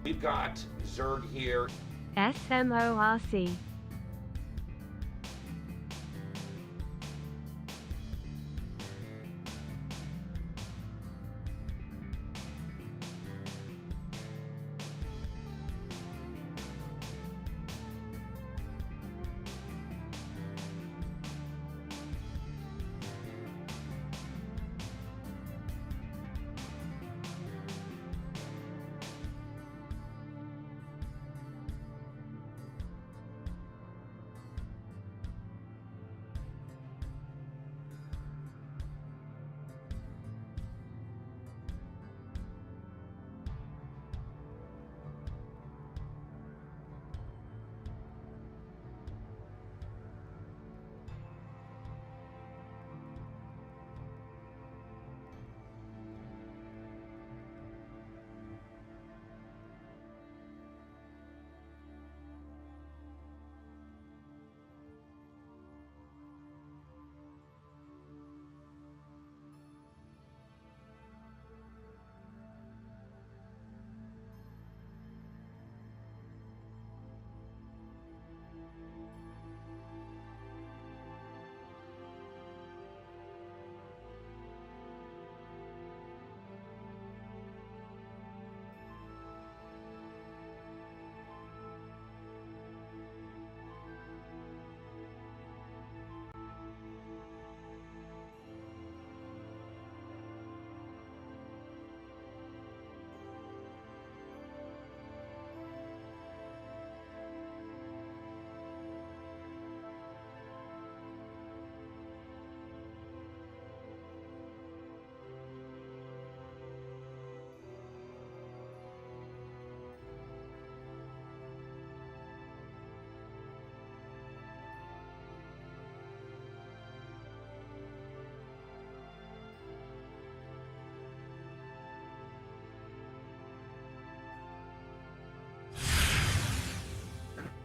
We've got Zerg here. SMORC.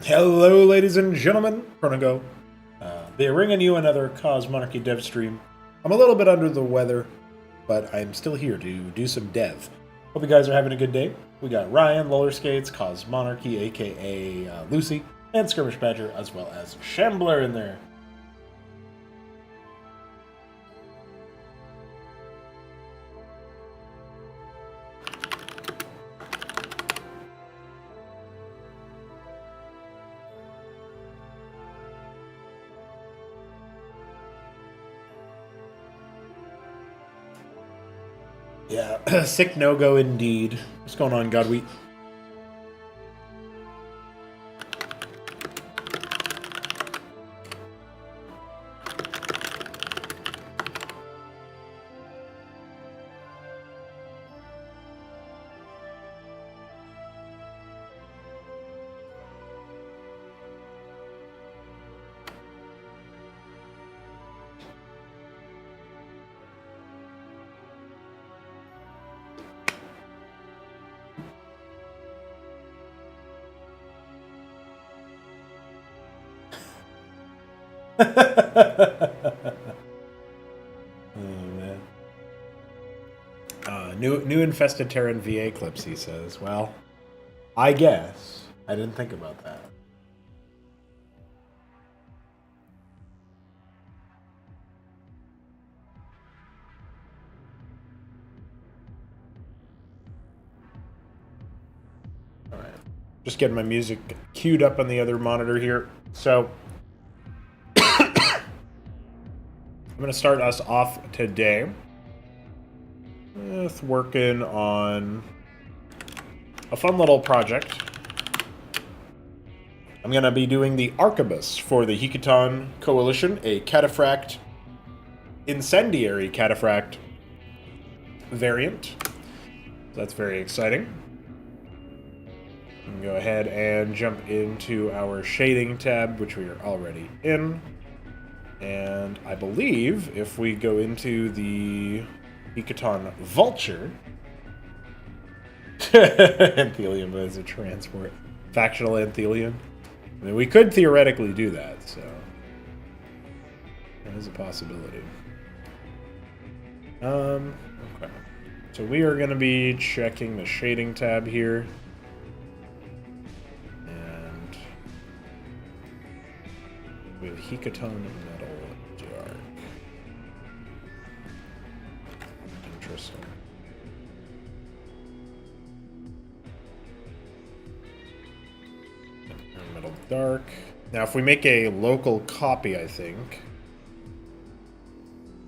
Hello, ladies and gentlemen. Chronogo. Bringing you another Cause Monarchy dev stream. I'm a little bit under the weather, but I'm still here to do some dev. Hope you guys are having a good day. We got Ryan, Roller Skates, Cause Monarchy, aka Lucy, and Skirmish Badger, as well as Shambler in there. Yeah, sick no-go indeed. What's going on, Godwheat? Oh man. New infested Terran VA clips, he says. Well, I guess. I didn't think about that. Alright. Just getting my music queued up on the other monitor here. So I'm going to start us off today with working on a fun little project. I'm going to be doing the Arquebus for the Hekaton Coalition, a cataphract, incendiary cataphract variant. So that's very exciting. We can go ahead and jump into our shading tab, which we are already in. And I believe if we go into the Hekaton Vulture, Anthelium as a transport, factional Anthelium. I mean, we could theoretically do that, so that is a possibility. Okay. So we are going to be checking the shading tab here. Hekaton metal dark. Interesting. Metal dark. Now, if we make a local copy, I think,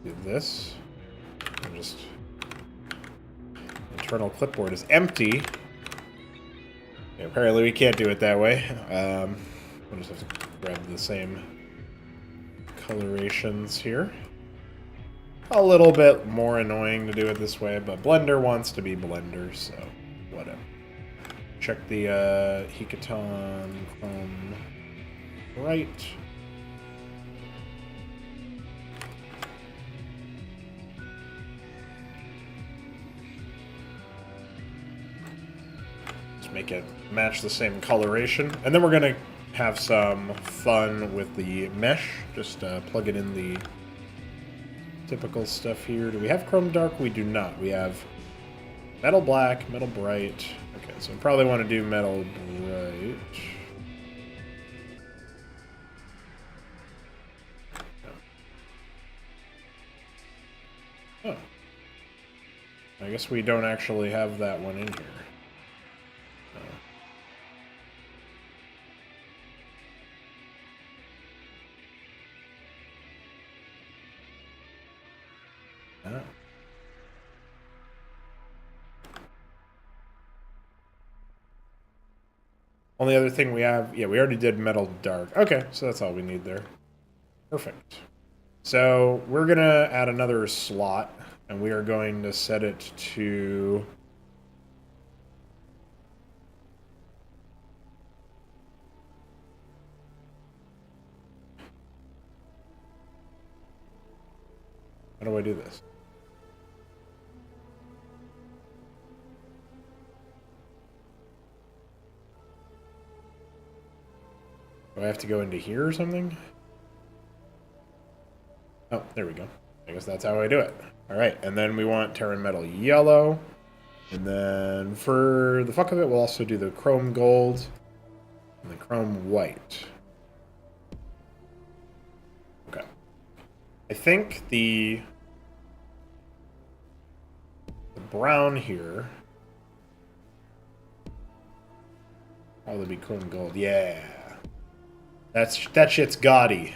do this. And just internal clipboard is empty. Yeah, apparently, we can't do it that way. We'll just have to grab the same colorations here. A little bit more annoying to do it this way, but Blender wants to be Blender, so whatever. Check the Hekaton Chrome Bright. Just make it match the same coloration. And then we're going to have some fun with the mesh. Just plug it in the typical stuff here. Do we have Chrome Dark? We do not. We have Metal Black, Metal Bright. Okay, so we probably want to do Metal Bright. Oh. I guess we don't actually have that one in here. Only other thing we have, yeah, we already did Metal Dark. Okay, so that's all we need there. Perfect. So we're going to add another slot, and we are going to set it to... How do I do this? Do I have to go into here or something? Oh, there we go. I guess that's how I do it. All right, and then we want Terran Metal Yellow. And then for the fuck of it, we'll also do the Chrome Gold and the Chrome White. Okay. I think the brown here probably be Chrome Gold. Yeah. That shit's gaudy.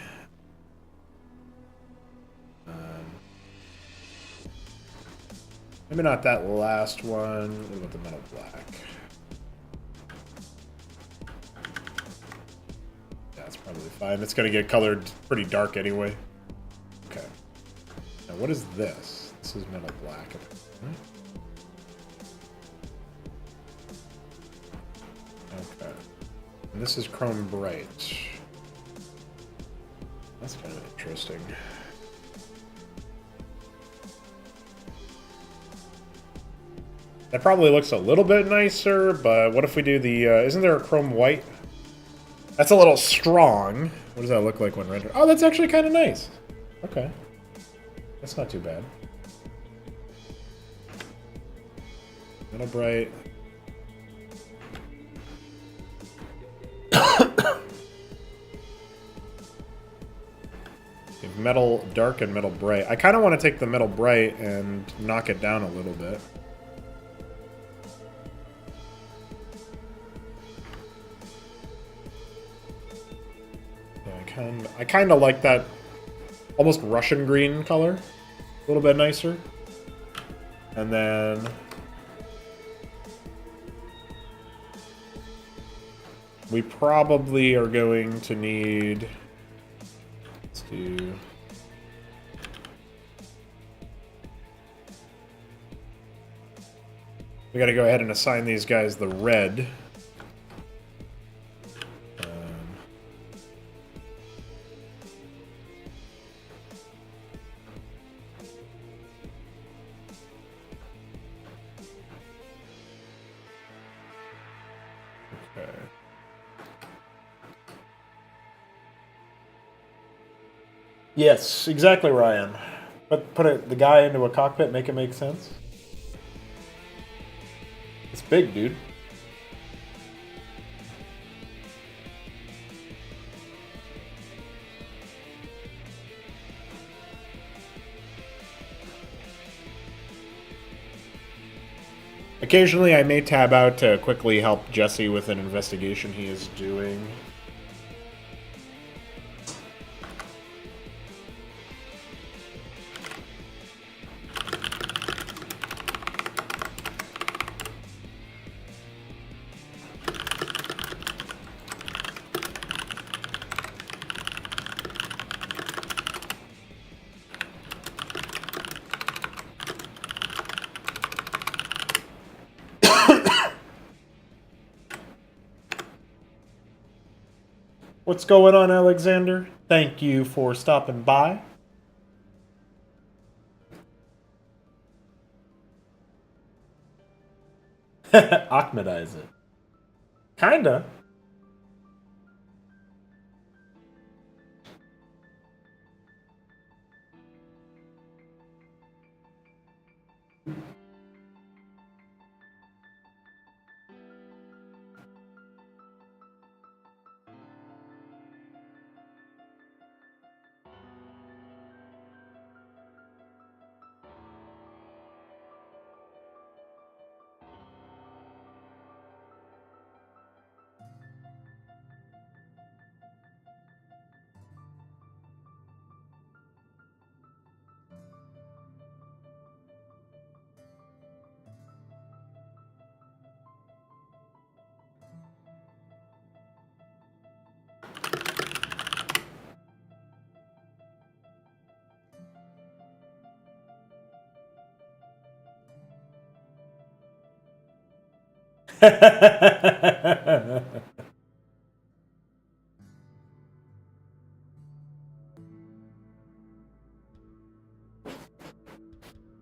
Maybe not that last one. What about the Metal Black? Yeah, that's probably fine. It's going to get colored pretty dark anyway. Okay. Now, what is this? This is Metal Black. Okay. And this is Chrome Bright. That's kind of interesting. That probably looks a little bit nicer, but what if we do the... isn't there a Chrome White? That's a little strong. What does that look like when rendered? Oh, that's actually kind of nice. Okay. That's not too bad. Metal Bright. Metal Dark and Metal Bright. I kind of want to take the Metal Bright and knock it down a little bit. Yeah, I kind of like that almost Russian green color. A little bit nicer. And then we probably are going to need... Let's do... We gotta go ahead and assign these guys the red. Okay. Yes, exactly, Ryan. But put the guy into a cockpit, make it make sense. It's big, dude. Occasionally, I may tab out to quickly help Jesse with an investigation he is doing. What's going on, Alexander? Thank you for stopping by. Ahmedize it. Kinda.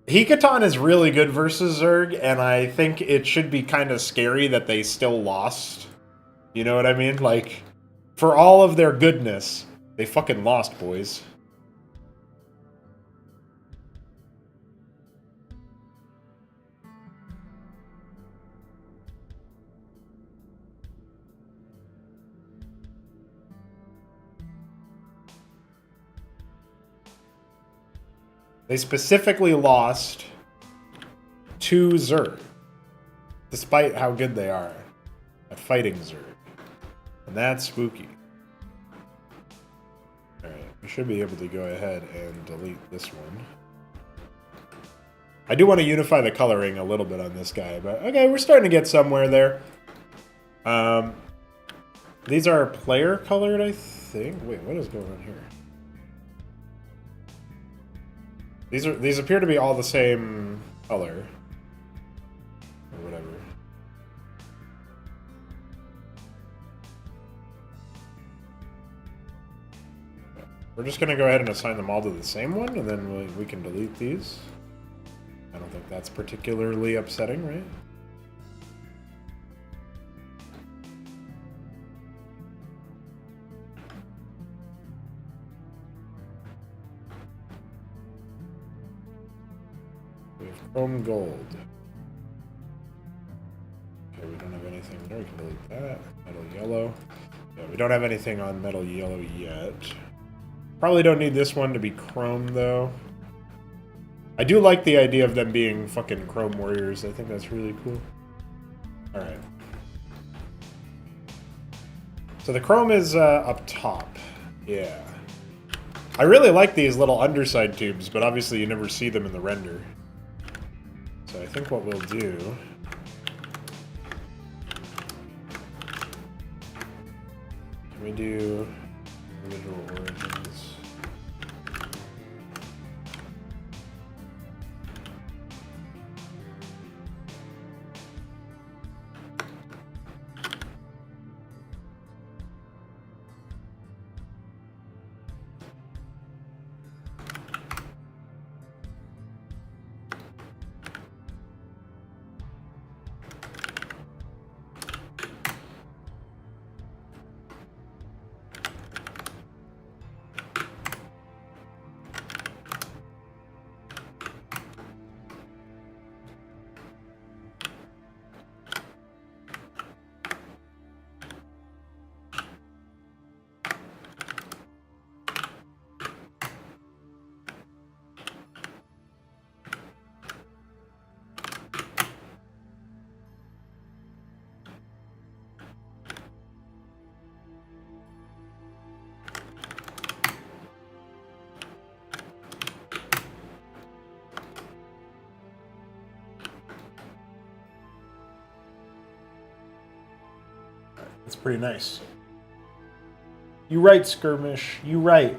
Hikaton is really good versus Zerg, and I think it should be kind of scary that they still lost. You know what I mean? Like, for all of their goodness, they fucking lost, boys. They specifically lost to Zerg, despite how good they are at fighting Zerg. And that's spooky. Alright, we should be able to go ahead and delete this one. I do want to unify the coloring a little bit on this guy, but okay, we're starting to get somewhere there. These are player colored, I think. Wait, what is going on here? These appear to be all the same color. Or whatever. We're just going to go ahead and assign them all to the same one, and then we can delete these. I don't think that's particularly upsetting, right? We have chrome gold. Okay, we don't have anything there. We can delete that. Metal yellow. Yeah, we don't have anything on metal yellow yet. Probably don't need this one to be chrome, though. I do like the idea of them being fucking chrome warriors. I think that's really cool. Alright. So the chrome is up top. Yeah. I really like these little underside tubes, but obviously you never see them in the render. So I think what we'll do... Can we do individual origins? It's pretty nice. You right, Skirmish. You right.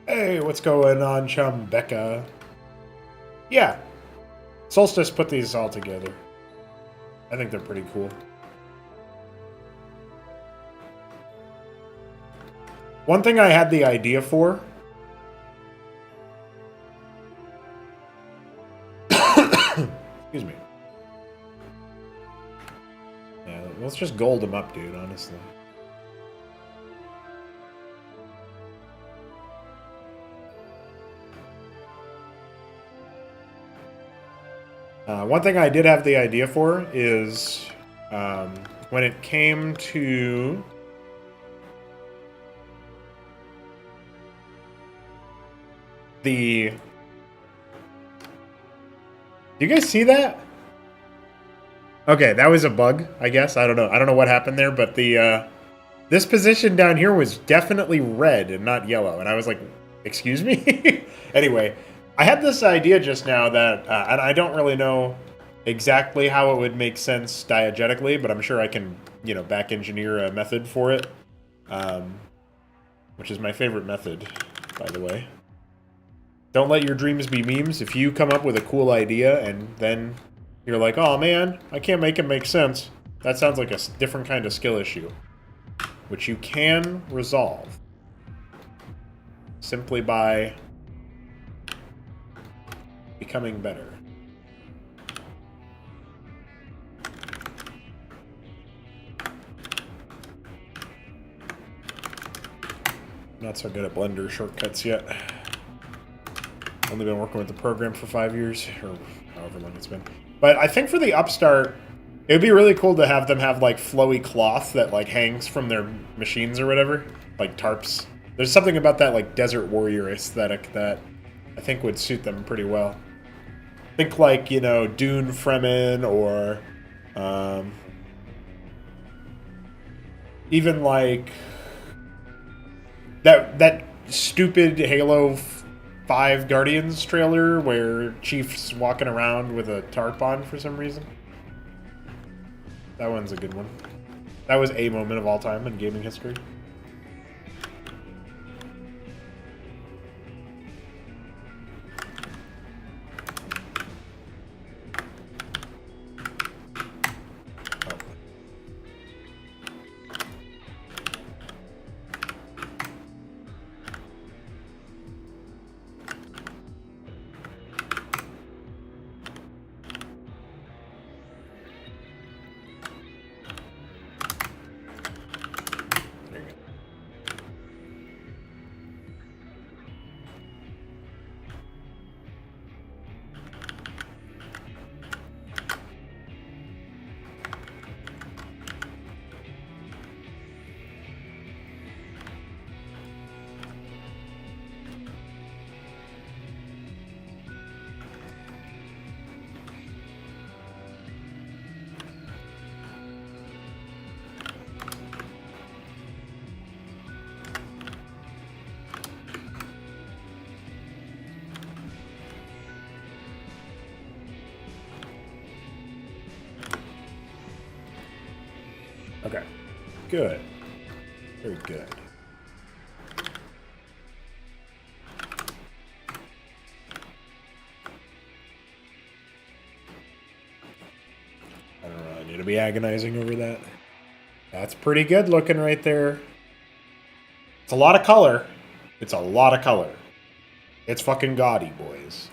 Hey, what's going on, chum Becca? Yeah, Solstice put these all together. I think they're pretty cool. One thing I had the idea for... Excuse me. Yeah, let's just gold them up, dude, honestly. One thing I did have the idea for is when it came to the... Do you guys see that? Okay, that was a bug, I guess. I don't know. I don't know what happened there, but the this position down here was definitely red and not yellow, and I was like, excuse me? Anyway, I had this idea just now that, and I don't really know exactly how it would make sense diegetically, but I'm sure I can, you know, back engineer a method for it, which is my favorite method, by the way. Don't let your dreams be memes. If you come up with a cool idea and then you're like, oh man, I can't make it make sense, that sounds like a different kind of skill issue, which you can resolve simply by becoming better. Not so good at Blender shortcuts yet. Only been working with the program for 5 years, or however long it's been. But I think for the upstart, it would be really cool to have them have like flowy cloth that like hangs from their machines or whatever, like tarps. There's something about that like Desert Warrior aesthetic that I think would suit them pretty well. Think like, you know, Dune Fremen, or even like that stupid Halo 5 Guardians trailer where Chief's walking around with a tarp on for some reason. That one's a good one. That was a moment of all time in gaming history. Okay. Good. Very good. I don't really need to be agonizing over that. That's pretty good looking right there. It's a lot of color. It's a lot of color. It's fucking gaudy, boys.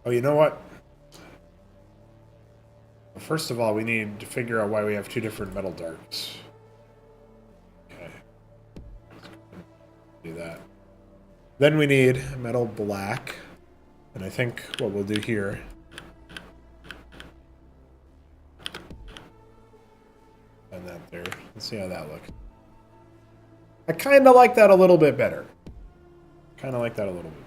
Oh, you know what? Well, first of all, we need to figure out why we have two different metal darks. Okay. Do that. Then we need metal black. And I think what we'll do here... And that there. Let's see how that looks. I kind of like that a little bit better. Kind of like that a little bit.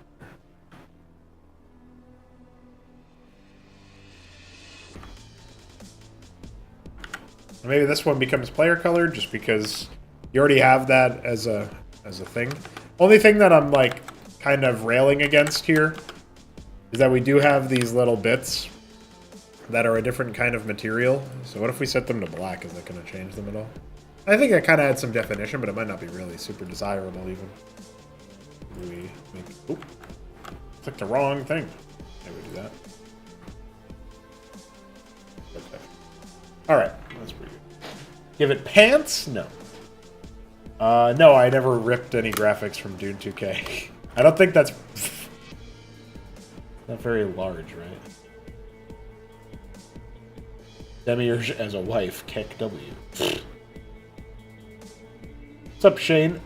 Maybe this one becomes player colored just because you already have that as a thing. Only thing that I'm like kind of railing against here is that we do have these little bits that are a different kind of material. So what if we set them to black? Is that going to change them at all? I think it kind of adds some definition, but it might not be really super desirable even. We make... Oop. Clicked the wrong thing. Maybe we do that. Okay. Alright, that's pretty good. Give it pants? No. No, I never ripped any graphics from Dune 2K. I don't think that's... not very large, right? Demiurge as a wife, kick W. What's up, Shane?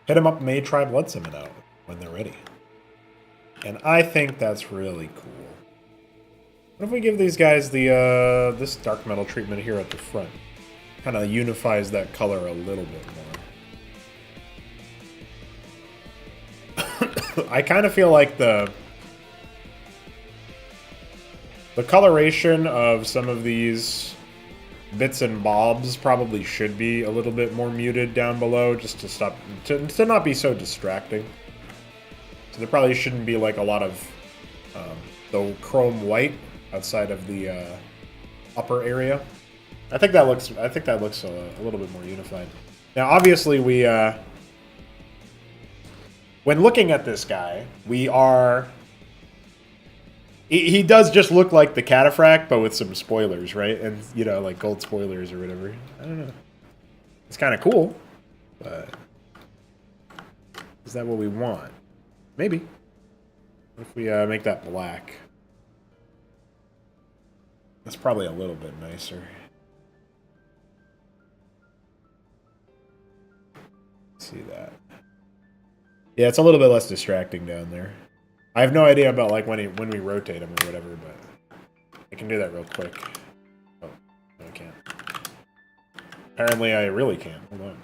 Hit 'em up may try Blood Summon out when they're ready. And I think that's really cool. What if we give these guys the this dark metal treatment here at the front? Kind of unifies that color a little bit more. I kind of feel like the coloration of some of these bits and bobs probably should be a little bit more muted down below, just to stop to not be so distracting. So there probably shouldn't be like a lot of the chrome white outside of the upper area. I think that looks a little bit more unified. Now, obviously, we when looking at this guy, we are. He does just look like the Cataphract, but with some spoilers, right? And, you know, like gold spoilers or whatever. I don't know. It's kind of cool, but is that what we want? Maybe. What if we make that black? That's probably a little bit nicer. Let's see that. Yeah, it's a little bit less distracting down there. I have no idea about like when we rotate them or whatever, but I can do that real quick. Oh, no, I can't. Apparently, I really can't. Hold on.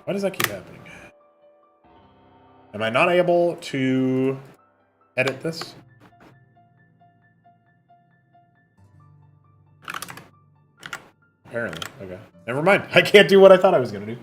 Why does that keep happening? Am I not able to edit this? Apparently. Okay. Never mind. I can't do what I thought I was going to do.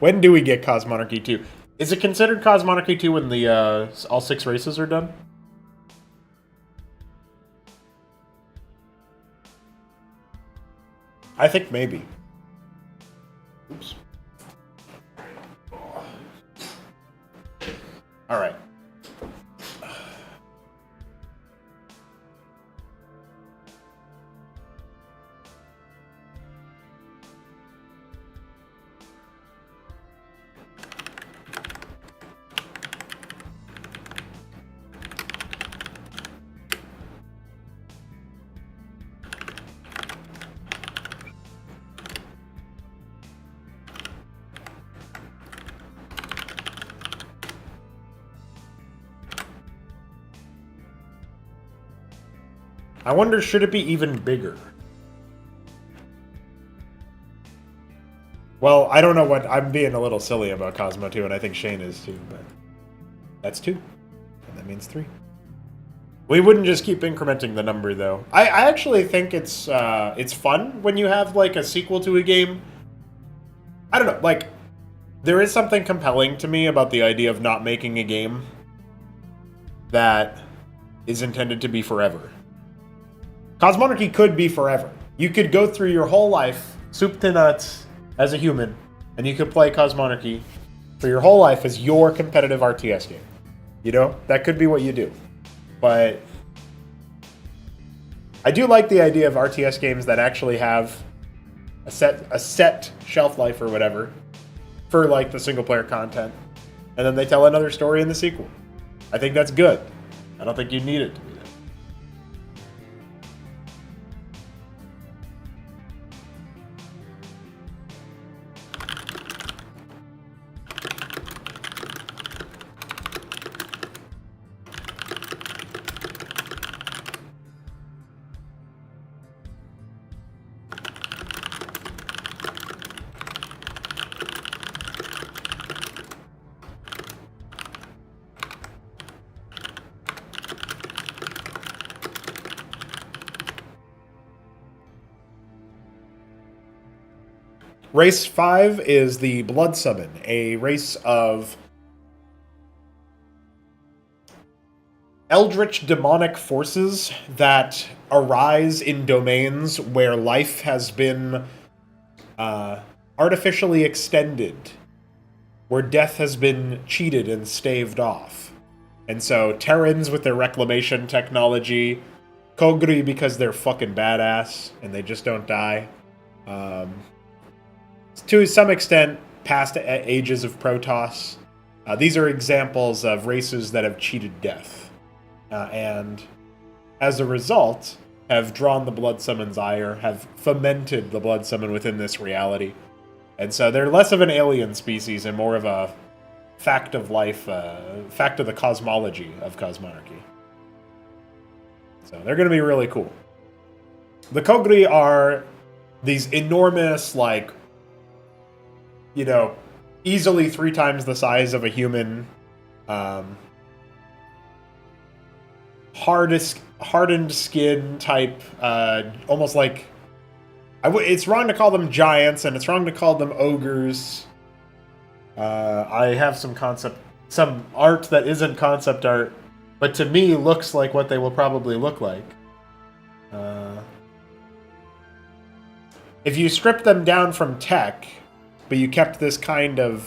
When do we get Cosmonarchy 2? Is it considered Cosmonarchy 2 when the all 6 races are done? I think maybe. Oops. All right. I wonder, should it be even bigger? Well, I don't know what... I'm being a little silly about Cosmo 2, and I think Shane is too, but... That's 2. And that means 3. We wouldn't just keep incrementing the number, though. I actually think it's fun when you have, like, a sequel to a game. I don't know, like... There is something compelling to me about the idea of not making a game that is intended to be forever. Cosmonarchy could be forever. You could go through your whole life, soup to nuts, as a human, and you could play Cosmonarchy for your whole life as your competitive RTS game. You know? That could be what you do. But I do like the idea of RTS games that actually have a set shelf life or whatever for, like, the single-player content. And then they tell another story in the sequel. I think that's good. I don't think you need it to be that. Race 5 is the Blood Summon, a race of eldritch demonic forces that arise in domains where life has been artificially extended, where death has been cheated and staved off. And so Terrans with their reclamation technology, Kogri because they're fucking badass and they just don't die. To some extent, past ages of Protoss. These are examples of races that have cheated death. And as a result, have drawn the Blood Summon's ire, have fomented the Blood Summon within this reality. And so they're less of an alien species and more of a fact of life, fact of the cosmology of Cosmonarchy. So they're going to be really cool. The Kogri are these enormous, like, you know, easily 3 times the size of a human, hardened skin type, almost like... it's wrong to call them giants, and it's wrong to call them ogres. I have some art that isn't concept art, but to me looks like what they will probably look like. If you strip them down from tech, but you kept this kind of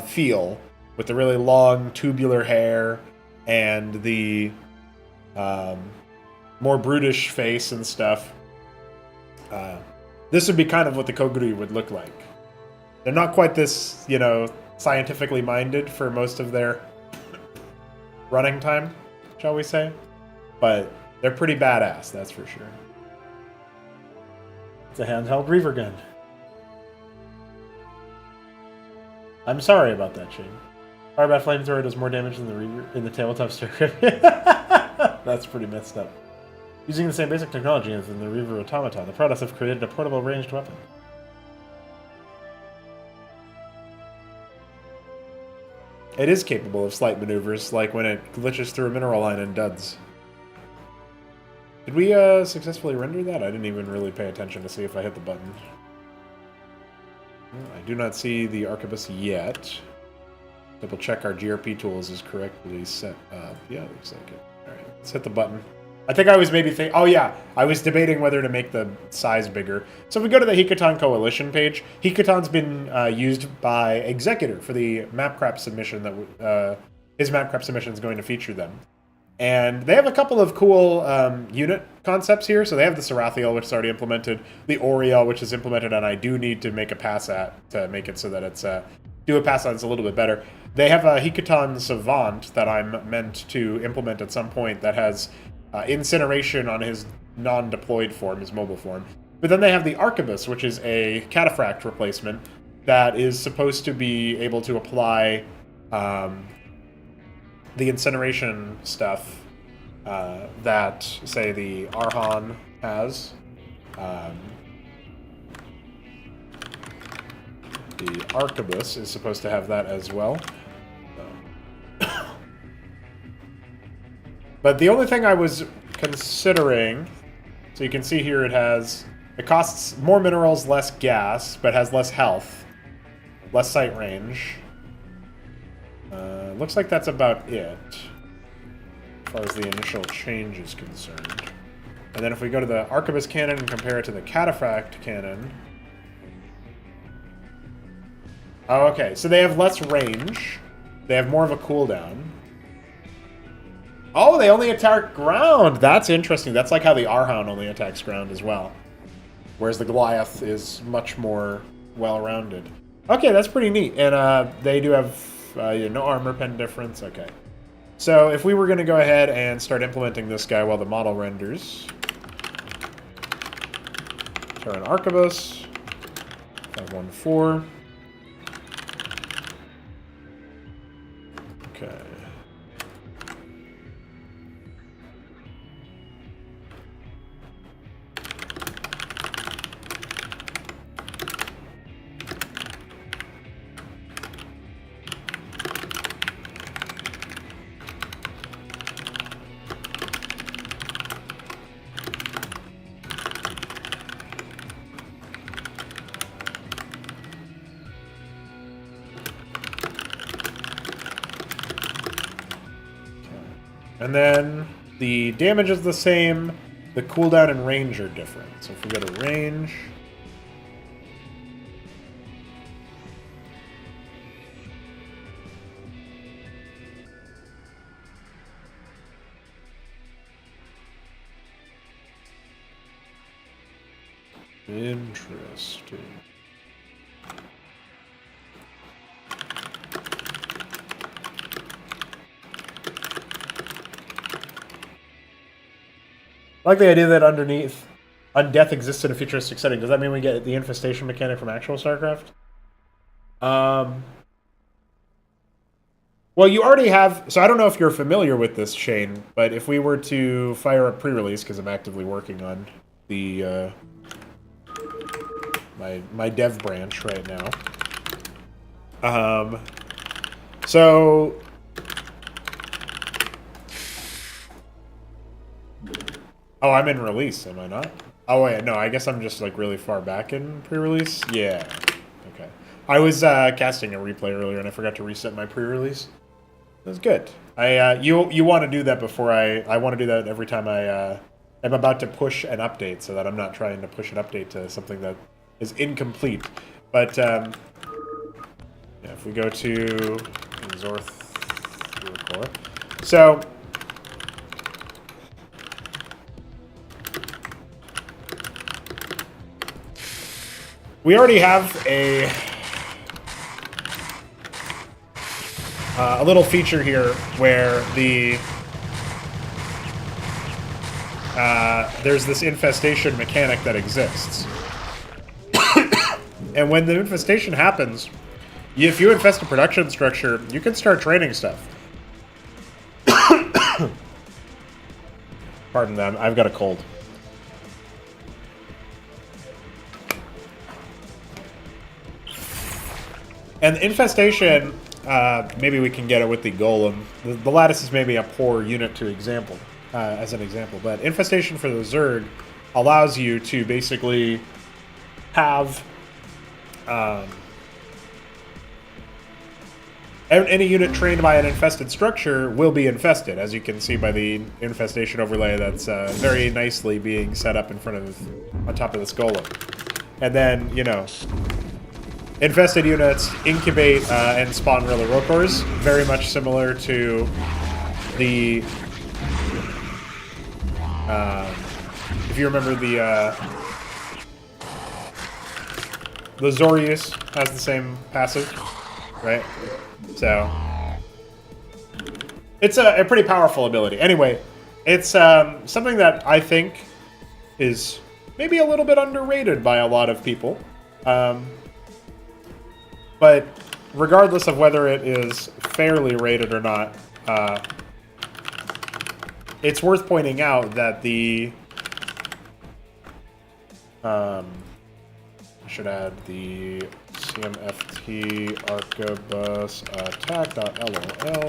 feel, with the really long tubular hair and the more brutish face and stuff. This would be kind of what the Koguri would look like. They're not quite this, you know, scientifically minded for most of their running time, shall we say. But they're pretty badass, that's for sure. It's a handheld reaver gun. I'm sorry about that, Shane. Firebat Flamethrower does more damage than the reaver in the tabletop Starcraft. That's pretty messed up. Using the same basic technology as in the Reaver Automaton, the products have created a portable ranged weapon. It is capable of slight maneuvers, like when it glitches through a mineral line and duds. Did we successfully render that? I didn't even really pay attention to see if I hit the button. I do not see the Arquebus yet. Double check our GRP tools is correctly set up. Yeah, looks like it. Alright, let's hit the button. I think I was maybe thinking... Oh yeah, I was debating whether to make the size bigger. So if we go to the Hikaton Coalition page, Hikaton's been used by Executor for the Mapcraft submission that... his Mapcraft submission is going to feature them. And they have a couple of cool unit concepts here. So they have the Sarathiel, which is already implemented, the Oriel, which is implemented, and I do need to make a pass at to make it so that it's... do a pass on it's a little bit better. They have a Hikaton Savant that I'm meant to implement at some point that has... incineration on his non-deployed form, his mobile form. But then they have the Arquebus, which is a cataphract replacement that is supposed to be able to apply the incineration stuff that, say, the Arhan has. The Arquebus is supposed to have that as well. But the only thing I was considering, so you can see here it costs more minerals, less gas, but has less health, less sight range. Looks like that's about it, as far as the initial change is concerned. And then if we go to the Arquebus cannon and compare it to the Cataphract cannon... Oh, okay, so they have less range, they have more of a cooldown. Oh, they only attack ground! That's interesting. That's like how the Arhan only attacks ground as well. Whereas the Goliath is much more well-rounded. Okay, that's pretty neat. And they do have no armor pen difference. Okay. So if we were going to go ahead and start implementing this guy while the model renders... So an Arquebus. 514. Okay. And then the damage is the same, the cooldown and range are different. So if we go to range... Interesting. I like the idea that underneath Undeath exists in a futuristic setting. Does that mean we get the infestation mechanic from actual StarCraft? Well, you already have... So I don't know if you're familiar with this, Shane, but if we were to fire up pre-release, because I'm actively working on the my dev branch right now. So... Oh, I'm in release, am I not? Oh, wait, no, I guess I'm just, like, really far back in pre-release? Yeah. Okay. I was casting a replay earlier, and I forgot to reset my pre-release. That's good. You want to do that before I want to do that every time I am about to push an update, so that I'm not trying to push an update to something that is incomplete. But, yeah, if we go to Core. So we already have a little feature here where there's this infestation mechanic that exists. And when the infestation happens, if you infest a production structure, you can start training stuff. Pardon that, I've got a cold. And the infestation, maybe we can get it with the golem. The lattice is maybe a poor unit to example, as an example, but infestation for the Zerg allows you to basically have any unit trained by an infested structure will be infested, as you can see by the infestation overlay that's very nicely being set up in front of, on top of this golem. And then, you know, infested units incubate and spawn Rokors, very much similar to the, if you remember the Zorius has the same passive, right? So, it's a pretty powerful ability. Anyway, it's something that I think is maybe a little bit underrated by a lot of people. But regardless of whether it is fairly rated or not, it's worth pointing out that the... I should add the CMFT arquebus attack.lol.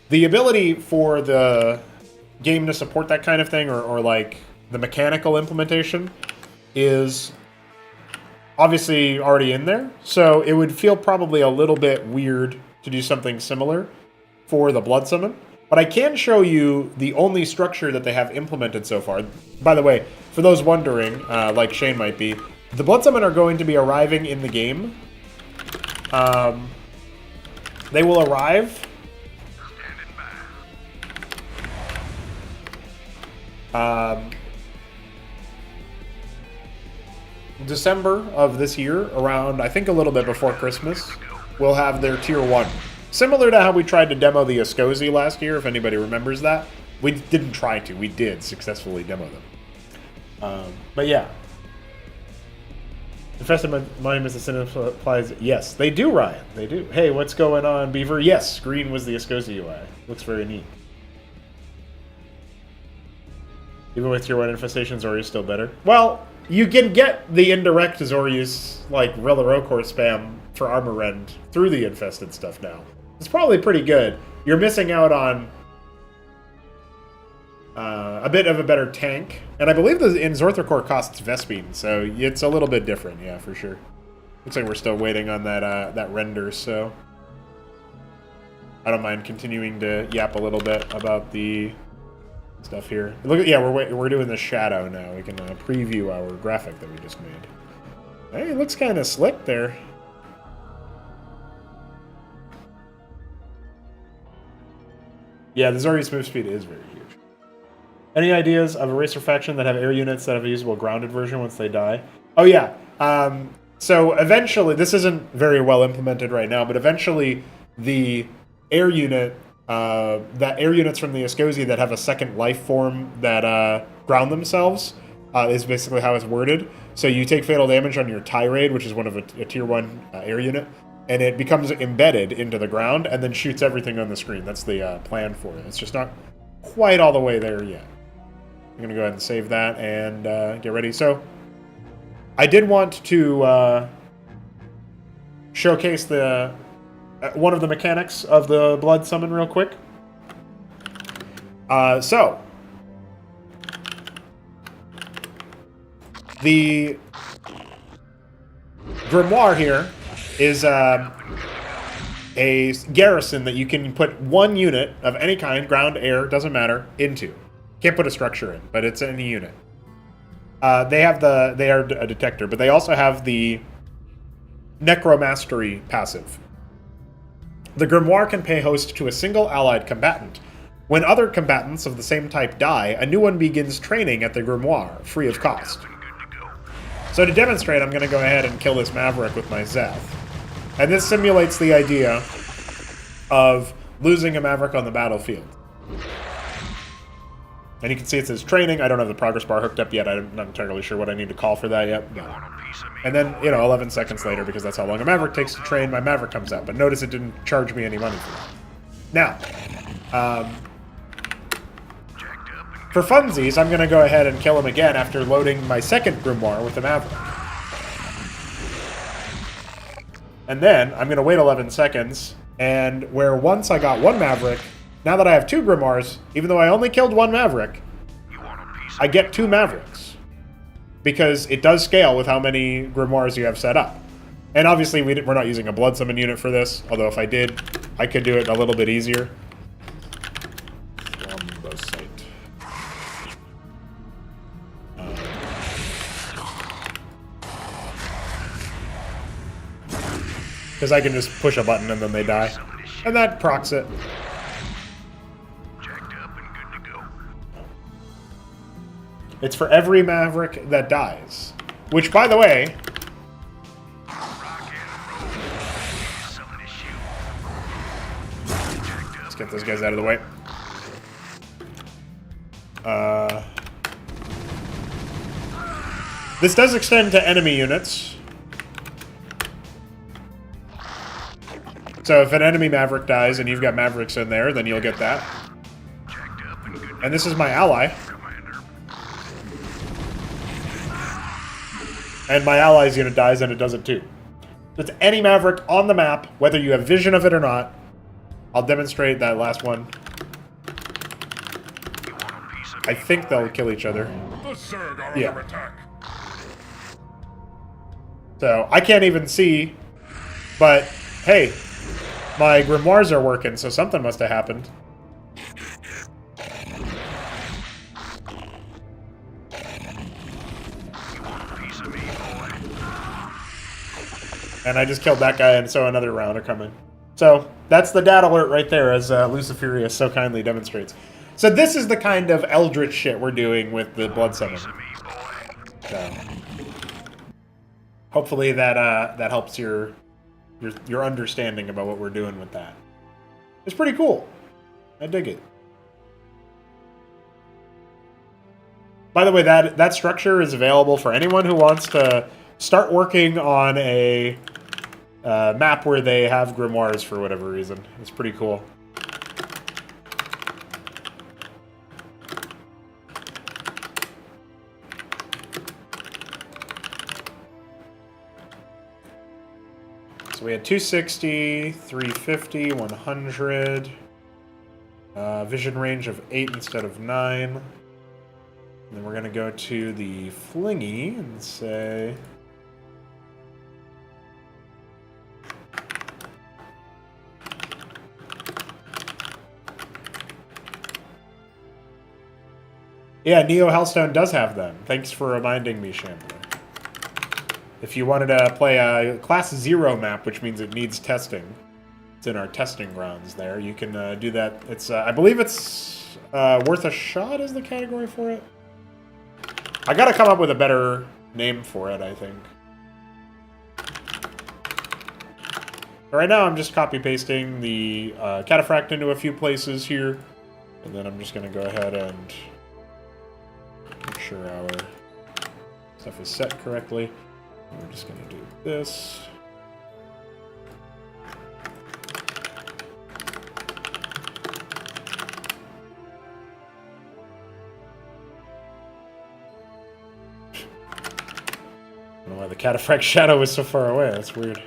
The ability for the game to support that kind of thing, or like the mechanical implementation, is obviously already in there. So it would feel probably a little bit weird to do something similar for the Blood Summon. But I can show you the only structure that they have implemented so far. By the way, for those wondering, like Shane might be, the Blood Summon are going to be arriving in the game. They will arrive December of this year, around, I think, a little bit before Christmas. We'll have their Tier 1. Similar to how we tried to demo the Ascozi last year, if anybody remembers that. We didn't try to, we did successfully demo them. But yeah. Infested Monuments and Cinema applies. Yes, they do, Ryan. They do. Hey, what's going on, Beaver? Yes, green was the Ascozi UI. Looks very neat. Even with Tier 1 infestations, Zorius still better? Well, you can get the indirect Zorius, like Rokor spam for Armor Rend through the infested stuff now. It's probably pretty good. You're missing out on a bit of a better tank. And I believe the Inzorthr Core costs Vespene, so it's a little bit different, yeah, for sure. Looks like we're still waiting on that render, so I don't mind continuing to yap a little bit about the stuff here. Look at, yeah, we're doing the shadow now. We can preview our graphic that we just made. Hey, it looks kind of slick there. Yeah, the Zorius move speed is very huge. Any ideas of a racer faction that have air units that have a usable grounded version once they die? Oh yeah. So eventually, this isn't very well implemented right now, but eventually the air unit, that air units from the Ascozi that have a second life form that ground themselves, is basically how it's worded. So you take fatal damage on your tirade, which is one of a tier 1 air unit, and it becomes embedded into the ground and then shoots everything on the screen. That's the plan for it. It's just not quite all the way there yet. I'm going to go ahead and save that and get ready. So I did want to showcase the one of the mechanics of the Blood Summon real quick. So the Grimoire here is a garrison that you can put one unit of any kind, ground, air, doesn't matter, into. Can't put a structure in, but it's any unit. They are a detector, but they also have the Necromastery passive. The Grimoire can pay host to a single allied combatant. When other combatants of the same type die, a new one begins training at the Grimoire, free of cost. So to demonstrate, I'm going to go ahead and kill this Maverick with my Zeth. And this simulates the idea of losing a Maverick on the battlefield. And you can see it says training. I don't have the progress bar hooked up yet. I'm not entirely sure what I need to call for that yet. But... And then, 11 seconds later, because that's how long a Maverick takes to train, my Maverick comes out. But notice it didn't charge me any money for that. Now, for funsies, I'm going to go ahead and kill him again after loading my second Grimoire with the Maverick. And then, I'm going to wait 11 seconds, and where once I got one Maverick, now that I have two Grimoires, even though I only killed one Maverick, I get two Mavericks. Because it does scale with how many Grimoires you have set up. And obviously, we're not using a Blood Summon unit for this, although if I did, I could do it a little bit easier. Because I can just push a button and then they die. And that procs it. It's for every Maverick that dies. Which, by the way... Let's get those guys out of the way. This does extend to enemy units. So if an enemy Maverick dies and you've got Mavericks in there, then you'll get that. And this is my ally. And my ally's unit dies and it does it too. It's any Maverick on the map, whether you have vision of it or not. I'll demonstrate that last one. I think they'll kill each other. Yeah. So I can't even see, but hey, my Grimoires are working, so something must have happened. And I just killed that guy, and so another round are coming. So that's the data alert right there, as Luciferius so kindly demonstrates. So this is the kind of eldritch shit we're doing with the Blood Summon. So hopefully that that helps your understanding about what we're doing with that. It's pretty cool. I dig it. By the way, that structure is available for anyone who wants to start working on a map where they have grimoires for whatever reason. It's pretty cool. So we had 260, 350, 100, vision range of 8 instead of 9. And then we're going to go to the flingy and say... Yeah, Neo Hellstone does have them. Thanks for reminding me, Shambler. If you wanted to play a Class 0 map, which means it needs testing, it's in our testing grounds there, you can do that. It's I believe it's Worth a Shot is the category for it. I gotta come up with a better name for it, I think. But right now I'm just copy-pasting the Cataphract into a few places here, and then I'm just gonna go ahead and make sure our stuff is set correctly. We're just going to do this. I don't know why the Cataphract shadow is so far away. That's weird.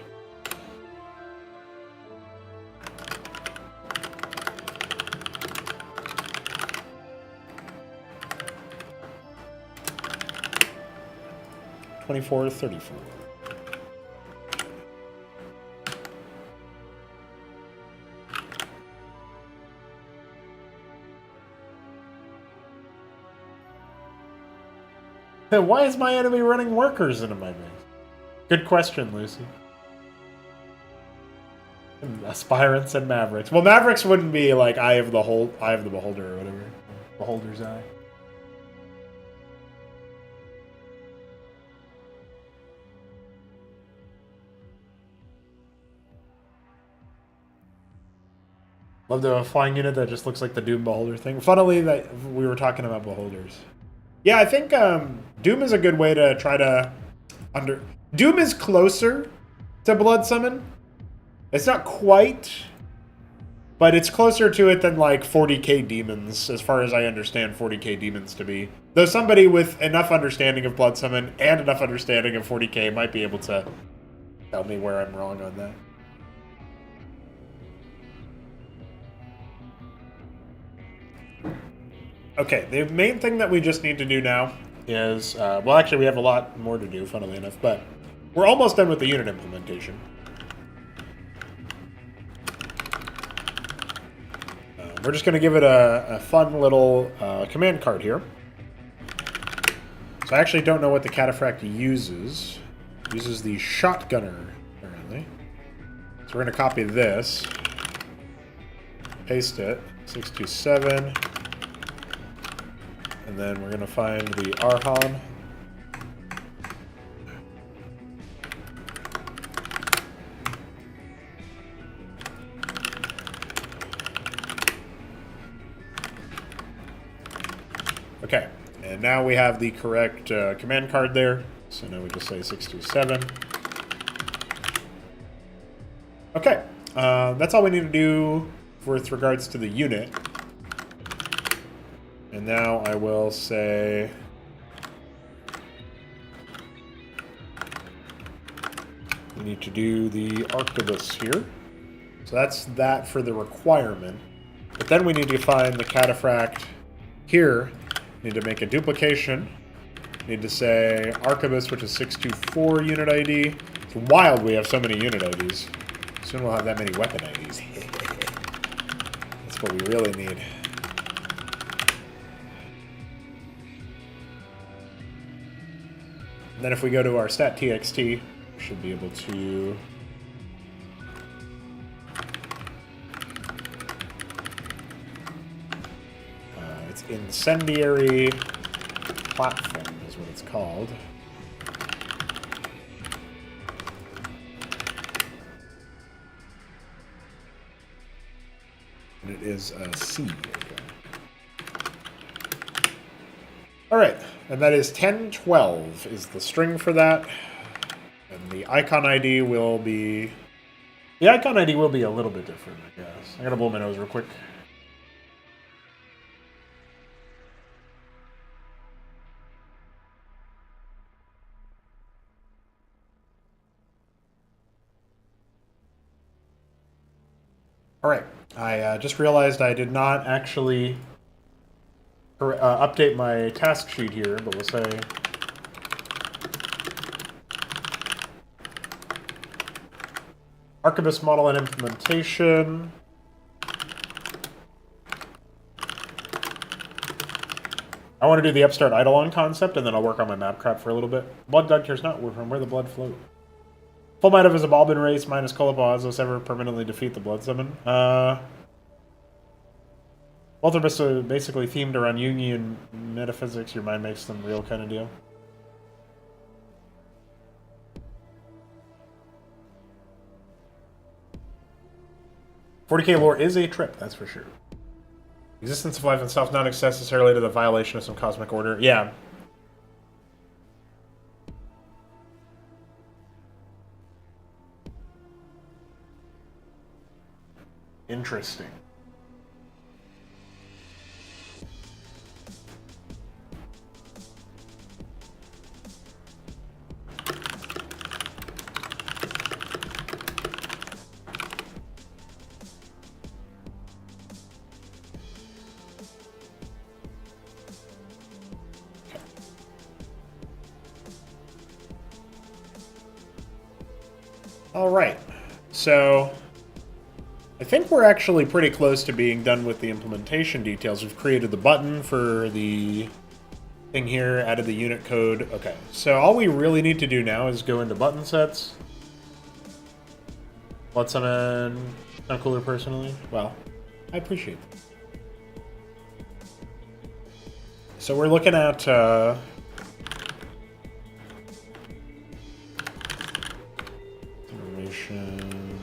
$24 to $34. Why is my enemy running workers into my base? Good question, Lucy. Aspirants and Mavericks. Well, Mavericks wouldn't be like Eye of the Beholder or whatever. Beholder's Eye. Love the flying unit that just looks like the Doom Beholder thing. Funnily, that we were talking about Beholders. Yeah, I think Doom is a good way to try to Doom is closer to Blood Summon. It's not quite, but it's closer to it than like 40k demons, as far as I understand 40k demons to be. Though somebody with enough understanding of Blood Summon and enough understanding of 40k might be able to tell me where I'm wrong on that. Okay, the main thing that we just need to do now is, well, actually, we have a lot more to do, funnily enough, but we're almost done with the unit implementation. We're just going to give it a fun little command card here. So I actually don't know what the Cataphract uses. It uses the Shotgunner, apparently. So we're going to copy this, paste it, 627. And then we're going to find the Arhan. Okay, and now we have the correct command card there. So now we just say 627. Okay, that's all we need to do with regards to the unit. And now I will say we need to do the Arquebus here. So that's that for the requirement. But then we need to find the Cataphract here. Need to make a duplication. Need to say Arquebus, which is 624 unit ID. It's wild we have so many unit IDs. Soon we'll have that many weapon IDs. That's what we really need. Then if we go to our stat.txt, we should be able to it's Incendiary Platform is what it's called. And it is a C. All right, and that is 1012 is the string for that. And the icon ID will be... The icon ID will be a little bit different, I guess. I gotta blow my nose real quick. All right, I just realized I did not actually... update my task sheet here, but we'll say Arquebus model and implementation. I want to do the Upstart Eidolon concept, and then I'll work on my map crap for a little bit. Blood Dug cares not from where the blood flowed. Full might of is a Balbin race minus Kolopazos ever permanently defeat the Blood Summon. Both are basically themed around Jungian metaphysics. Your mind makes them real kind of deal. $40k lore is a trip, that's for sure. Existence of life itself not necessarily to the violation of some cosmic order. Yeah. Interesting. All right, so I think we're actually pretty close to being done with the implementation details. We've created the button for the thing here, added the unit code. Okay, so all we really need to do now is go into button sets. Blood Summon, sound cooler personally. Well, I appreciate it. So we're looking at information.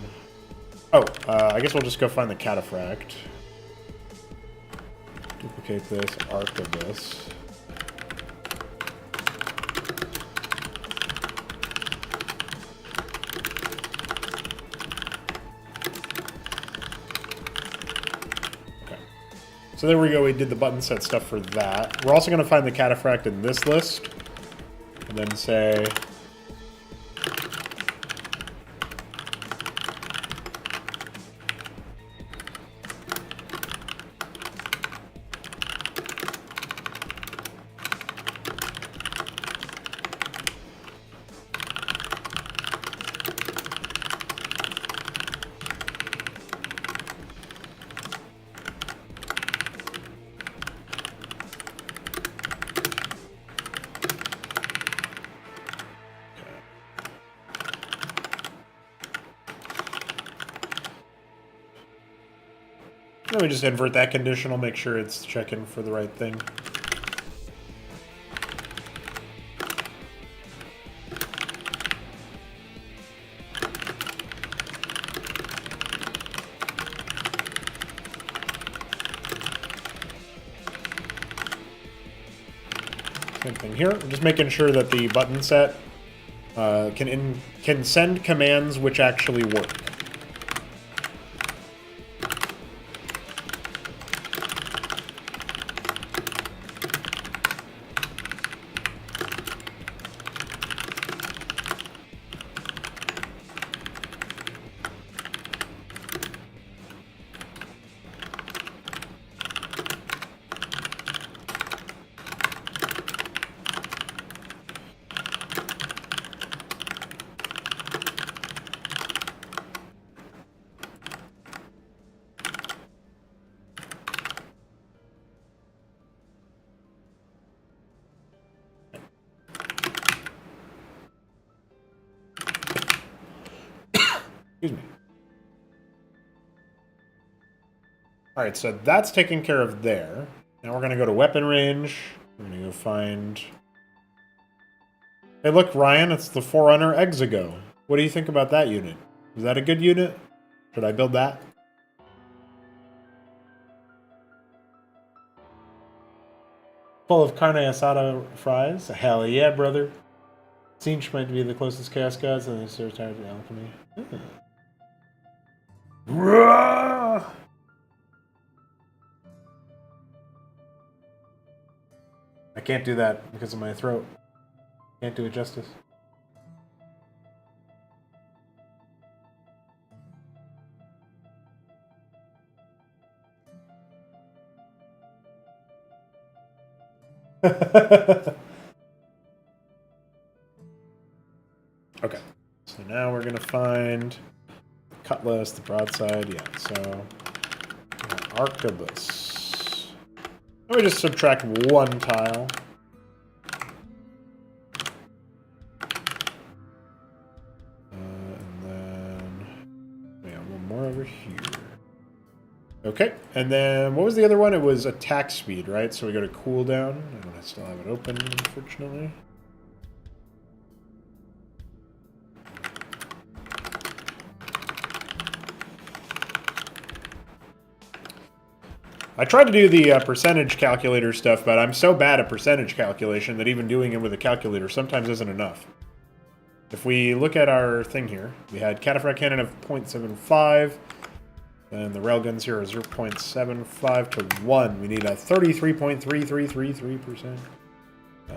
Oh, I guess we'll just go find the cataphract. Duplicate this, arc of this. So there we go, we did the button set stuff for that. We're also going to find the cataphract in this list. And then say... Then we just invert that conditional, make sure it's checking for the right thing. Same thing here. I'm just making sure that the button set can send commands which actually work. Excuse me. Alright, so that's taken care of there. Now we're going to go to weapon range. We're going to go find... Hey, look, Ryan, it's the Forerunner Exego. What do you think about that unit? Is that a good unit? Should I build that? Full of carne asada fries? Hell yeah, brother. Tzeentch might be the closest Chaos Gods, and they serve tired of alchemy. I can't do that because of my throat. Can't do it justice. Okay, so now we're gonna find the cutlass, the broadside, yeah, so arquebus. Let me just subtract one tile. And then we have one more over here. Okay, and then what was the other one? It was attack speed, right? So we go to cooldown. I don't still have it open, unfortunately. I tried to do the percentage calculator stuff, but I'm so bad at percentage calculation that even doing it with a calculator sometimes isn't enough. If we look at our thing here, we had cataphract cannon of 0.75, and the railguns here are 0.75 to 1. We need a 33.3333%.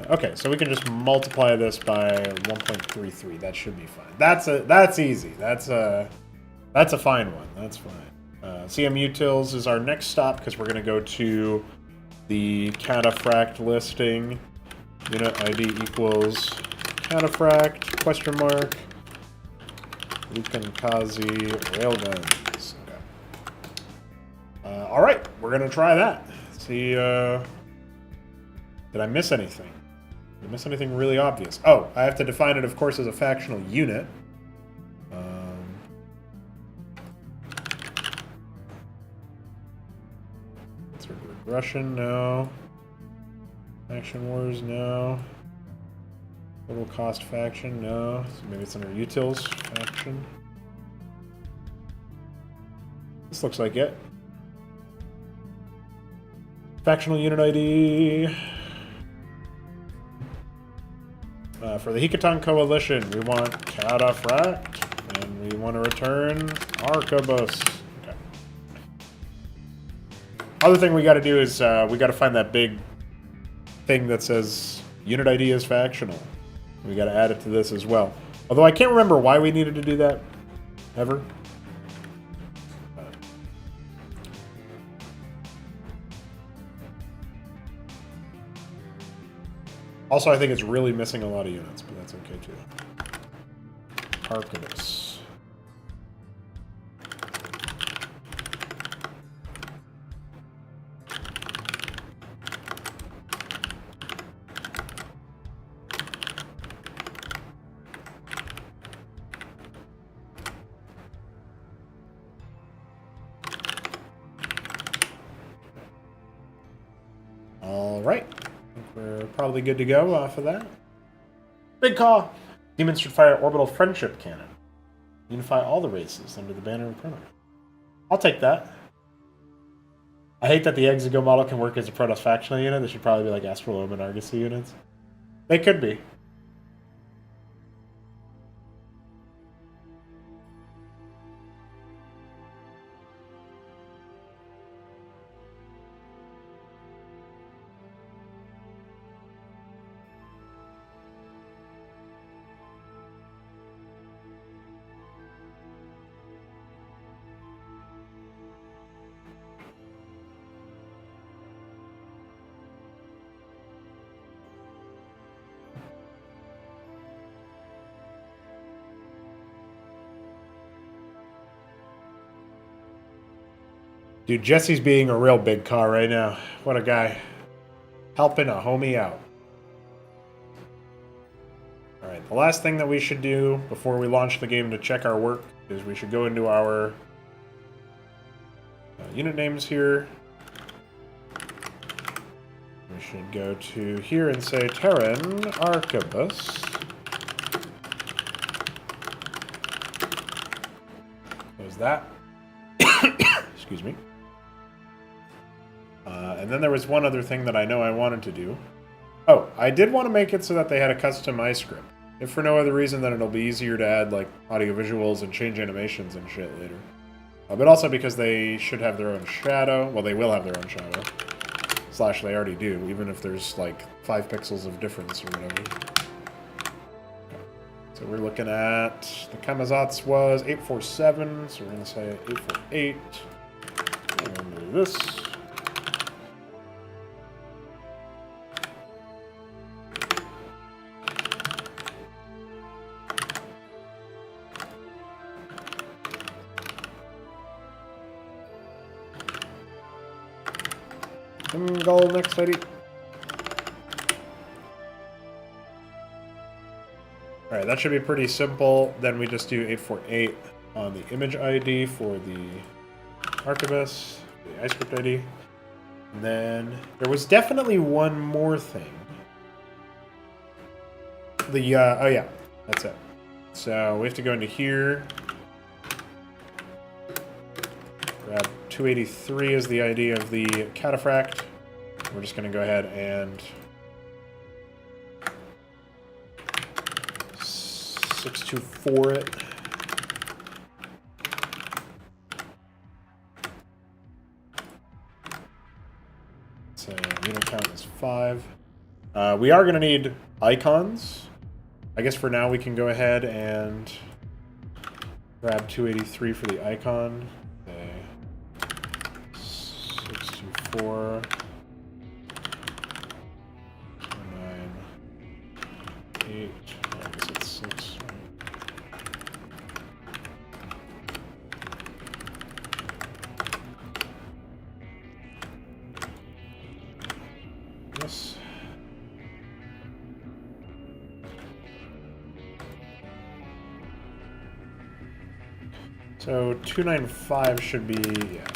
Okay, so we can just multiply this by 1.33. That should be fine. That's easy. That's a fine one. That's fine. CM Utils is our next stop because we're going to go to the cataphract listing. Unit ID equals cataphract, question mark, Lucan Kazi, railguns. Okay. Alright, we're going to try that. See, did I miss anything? Did I miss anything really obvious? Oh, I have to define it, of course, as a factional unit. Russian, no. Faction Wars, no. Total Cost Faction, no. So maybe it's under Utils Faction. This looks like it. Factional unit ID. For the Hikatan Coalition, we want Cataphract, and we want to return Arquebus. Okay. Other thing we got to do is we got to find that big thing that says unit ID is factional. We got to add it to this as well. Although I can't remember why we needed to do that ever. Also, I think it's really missing a lot of units, but that's okay too. Arquebus. All right. We're probably good to go off of that. Big call! Demons should fire orbital friendship cannon. Unify all the races under the banner of Proto. I'll take that. I hate that the Exego model can work as a Protoss factional unit. They should probably be like Astral Omen Argosy units. They could be. Dude, Jesse's being a real big car right now. What a guy. Helping a homie out. Alright, the last thing that we should do before we launch the game to check our work is we should go into our unit names here. We should go to here and say Terran Arquebus. Close that. Excuse me. And then there was one other thing that I know I wanted to do. Oh, I did want to make it so that they had a custom iScript. If for no other reason than it'll be easier to add like audio visuals and change animations and shit later. But also because they should have their own shadow. Well, they will have their own shadow. Slash, they already do, even if there's like 5 pixels of difference or whatever. Okay. So we're looking at, the Kamazats was 847, so we're going to say 848. And then do this. Go next lady. Alright, that should be pretty simple. Then we just do 848 on the image ID for the Arquebus, the iScript ID. And then there was definitely one more thing. The, oh yeah, that's it. So we have to go into here. Grab 283 as the ID of the Cataphract. We're just going to go ahead and 624 it. So unit count is 5. We are going to need icons. I guess for now we can go ahead and grab 283 for the icon. Okay. 624. 8, I guess it's 6, right? Yes. So 295 should be, yeah.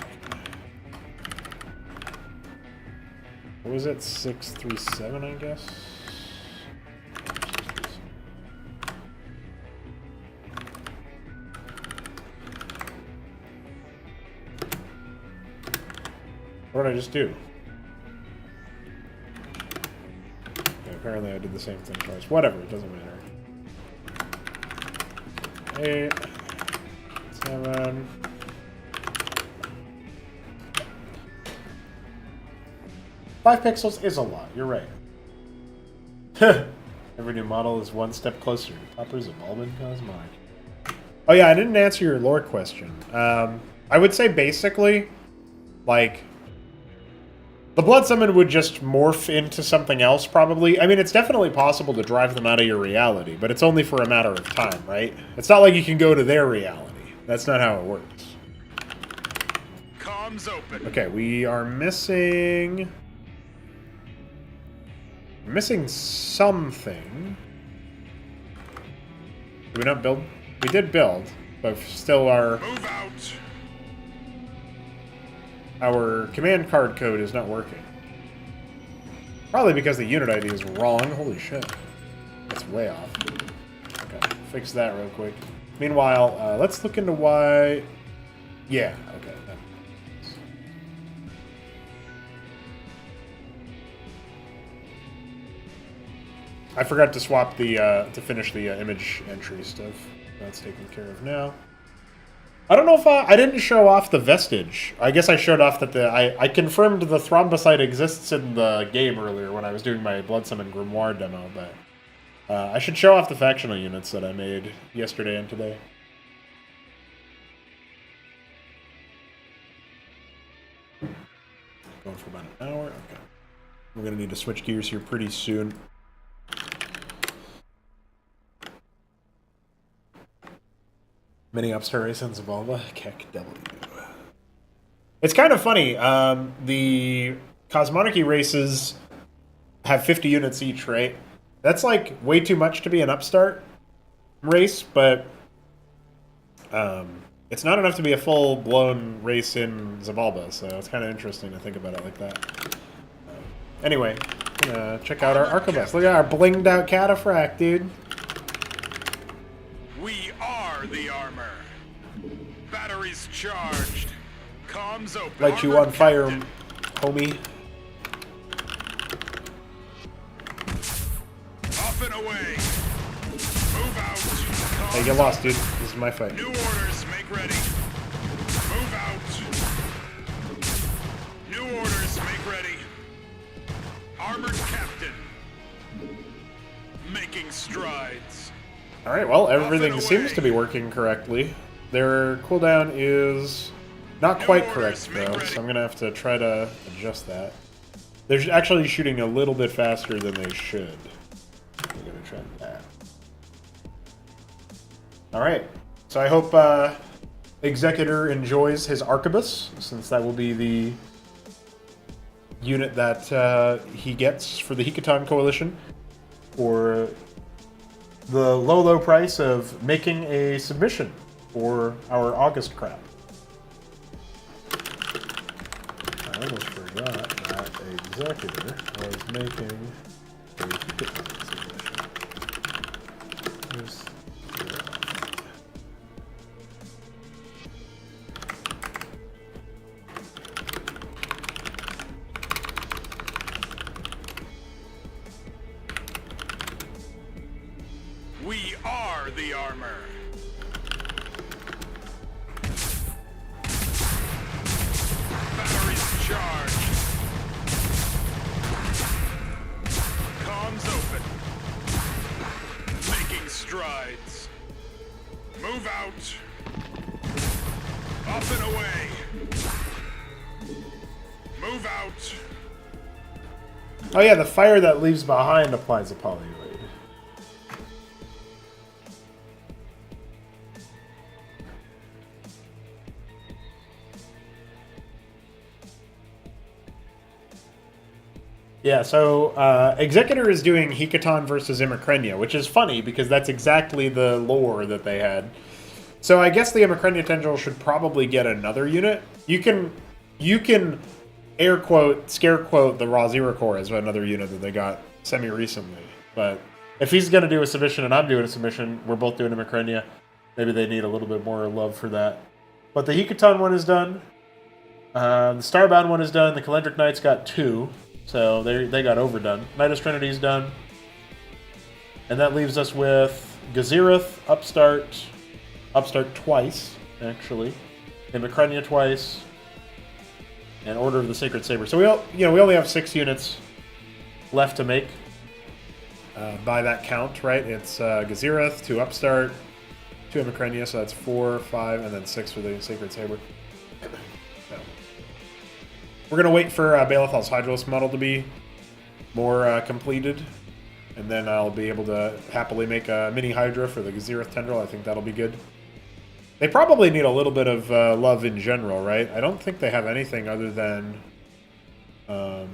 What was it? 637, I guess? What did I just do? Okay, apparently I did the same thing twice. Whatever, it doesn't matter. 8, 7. Five pixels is a lot, you're right. Every new model is one step closer to toppers of Alban Cosmonic. Oh yeah, I didn't answer your lore question. I would say basically, like, the Blood Summon would just morph into something else, probably. I mean, it's definitely possible to drive them out of your reality, but it's only for a matter of time, right? It's not like you can go to their reality. That's not how it works. Comms open. Okay, we are missing... missing something. Did we not build? We did build, but still our... Move out. Our command card code is not working. Probably because the unit ID is wrong. Holy shit. That's way off. Okay, fix that real quick. Meanwhile, let's look into why... Yeah, okay. I forgot to swap the, to finish the image entry stuff. That's taken care of now. I don't know if I didn't show off the vestige. I guess I showed off that I confirmed the thrombocyte exists in the game earlier when I was doing my Blood Summon Grimoire demo, but I should show off the factional units that I made yesterday and today. Going for about an hour. Okay. We're going to need to switch gears here pretty soon. Mini Upstart Race and Zabalba, Keck W. It's kind of funny. The Cosmonarchy races have 50 units each, right? That's like way too much to be an Upstart race, but it's not enough to be a full-blown race in Zabalba, so it's kind of interesting to think about it like that. Anyway, check out our Arquebus. Look at our blinged-out cataphract, dude. We are the armor. Batteries charged. Comms open. Light you on fire, homie. Up and away. Move out. Comms Hey, get lost, dude. This is my fight. New orders, make ready. Move out. New orders, make ready. Armored captain. Making strides. Alright, well, everything seems to be working correctly. Their cooldown is not quite correct, though, so I'm going to have to try to adjust that. They're actually shooting a little bit faster than they should. I'm going to try that. Alright, so I hope Executor enjoys his Arquebus, since that will be the unit that he gets for the Hikaton Coalition for the low, low price of making a submission for our August crap. I almost forgot that Executor was making a Hikaton submission. Just We are the armor. Batteries charged. Comms open. Making strides. Move out. Up and away. Move out. oh yeah, the fire that leaves behind applies a polyoid. Yeah, so Executor is doing Hikaton versus Imacrenia, which is funny because that's exactly the lore that they had. So I guess the Imacrenia Tendril should probably get another unit. You can air quote, scare quote, the Raw Zero Corps is another unit that they got semi-recently. But if he's going to do a submission and I'm doing a submission, we're both doing a Macrania, maybe they need a little bit more love for that. But the Hikuton one is done. The Starbound one is done. The Calendric Knights got 2, so they got overdone. Nidus Trinity's done. And that leaves us with Gezirath, Upstart twice, actually, and Macrania twice, and Order of the Sacred Saber. So we only have 6 units left to make by that count, right? It's Gezirath, 2 Upstart, 2 Macrania, so that's 4, 5, and then 6 for the Sacred Saber. So we're gonna wait for Balathal's Hydralis model to be more completed, and then I'll be able to happily make a mini Hydra for the Gezirath Tendril. I think that'll be good. They probably need a little bit of love in general, right? I don't think they have anything other than... I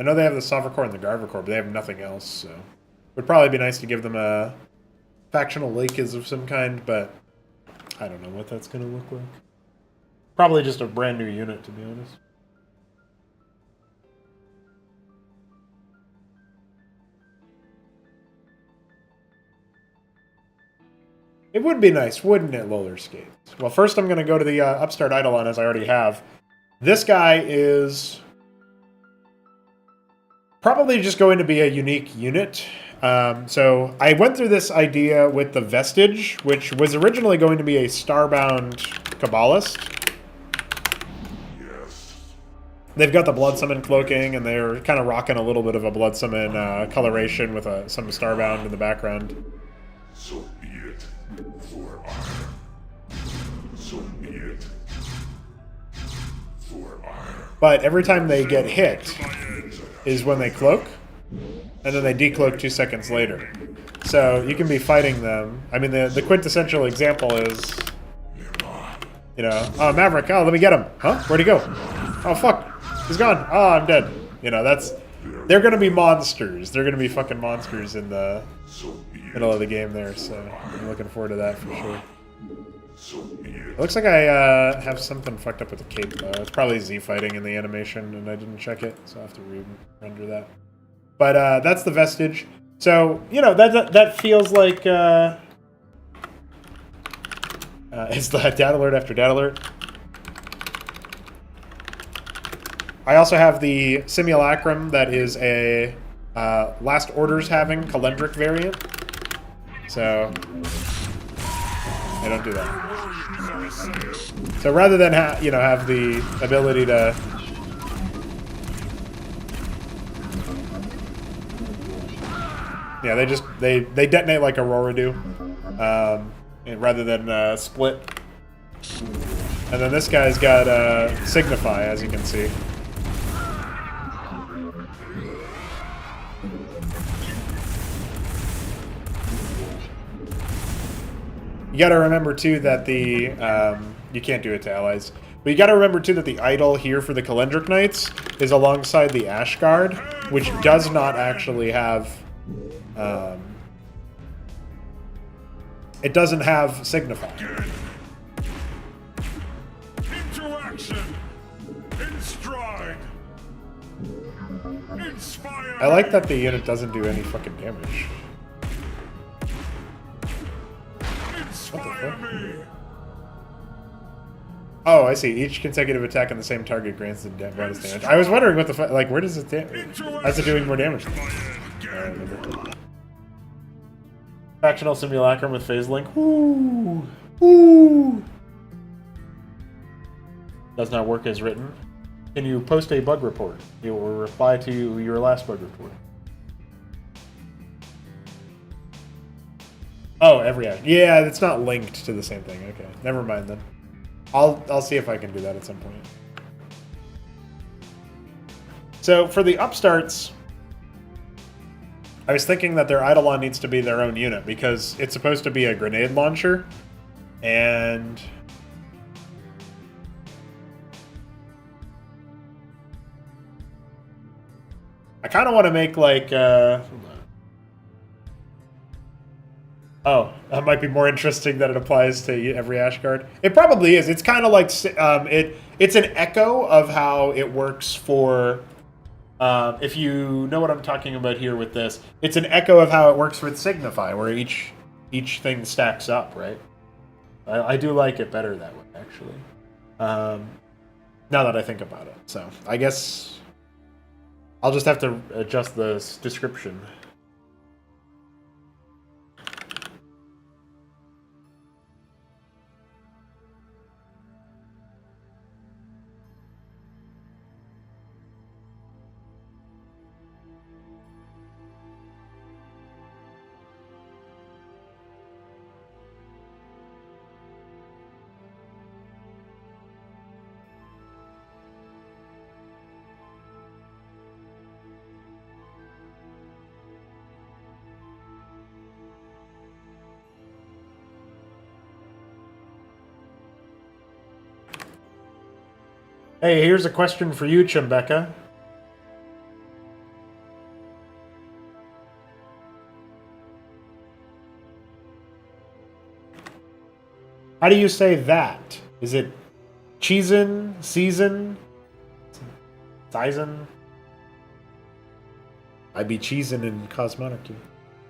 know they have the Sovereign Corps and the Garver Corps, but they have nothing else, so... It would probably be nice to give them a factional Lakes of some kind, but I don't know what that's going to look like. Probably just a brand new unit, to be honest. It would be nice, wouldn't it, Roller Skates? Well, first I'm going to go to the Upstart Eidolon, as I already have. This guy is probably just going to be a unique unit. So I went through this idea with the Vestige, which was originally going to be a Starbound Kabbalist. They've got the Blood Summon cloaking, and they're kind of rocking a little bit of a Blood Summon coloration with some Starbound in the background. So be it. For honor. So be it. For honor. But every time they get hit is when they cloak, and then they decloak 2 seconds later. So you can be fighting them. I mean, the quintessential example is, you know, oh, Maverick, oh, let me get him. Huh? Where'd he go? Oh, fuck. He's gone. Oh, I'm dead. You know, they're going to be monsters. They're going to be fucking monsters in the middle of the game there, so I'm looking forward to that for sure. It looks like I have something fucked up with the cape, though. It's probably Z fighting in the animation, and I didn't check it, so I have to render that. But that's the Vestige. So, you know, that feels like... it's the Data Alert after Data Alert. I also have the Simulacrum that is a Last Orders having Calendric variant. So I don't do that. So rather than have the ability to they detonate like Aurora do, and rather than split. And then this guy's got Signify, as you can see. You got to remember too that the you can't do it to allies, but you got to remember too that the idol here for the Calendric Knights is alongside the Ashguard, which does not actually have. It doesn't have Signify. Into action. In stride. Inspire. I like that the unit doesn't do any fucking damage. Inspire me. Oh, I see. Each consecutive attack on the same target grants the bonus damage. I was wondering what the fuck. Like, where does it damage? How's it doing more damage? Fractional Simulacrum with Phase Link. Ooh. Ooh. Does not work as written. Can you post a bug report? It will reply to your last bug report. Oh, every act. Yeah, it's not linked to the same thing. Okay, never mind then. I'll see if I can do that at some point. So for the upstarts, I was thinking that their Eidolon needs to be their own unit because it's supposed to be a grenade launcher, and I kind of want to make like hold on. Oh, that might be more interesting that it applies to every Ashguard. It probably is. It's kind of like it's an echo of how it works for. If you know what I'm talking about here with this, it's an echo of how it works with Signify, where each thing stacks up, right? I do like it better that way, actually. Now that I think about it, so I guess I'll just have to adjust the description. Hey, here's a question for you, Chimbeka. How do you say that? Is it cheesin, season, season? I'd be cheesin in Cosmonarchy.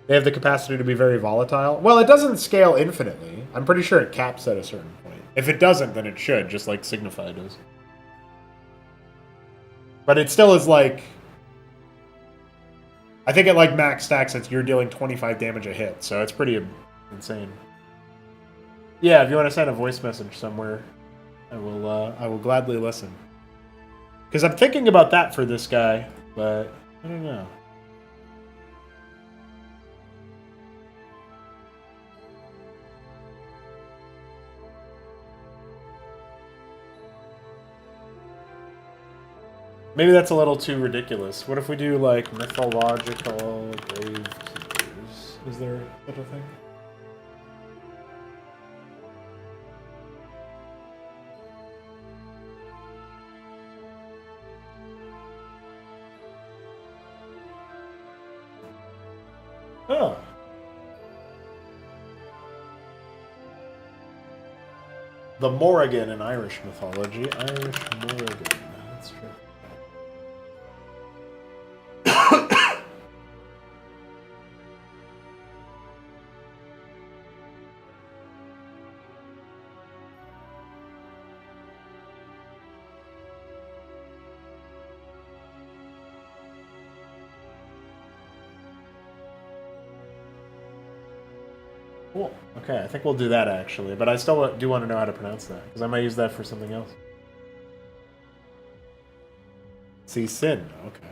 They have the capacity to be very volatile. Well, it doesn't scale infinitely. I'm pretty sure it caps at a certain point. If it doesn't, then it should, just like Signify does. But it still is like... I think at like max stacks, you're dealing 25 damage a hit, so it's pretty insane. Yeah, if you want to send a voice message somewhere, I will gladly listen. Because I'm thinking about that for this guy, but I don't know. Maybe that's a little too ridiculous. What if we do, like, mythological gravekeepers? Is there such a thing? Oh. The Morrigan in Irish mythology. Irish Morrigan. That's true. Cool. Okay, I think we'll do that actually, but I still do want to know how to pronounce that because I might use that for something else. See, sin. Okay.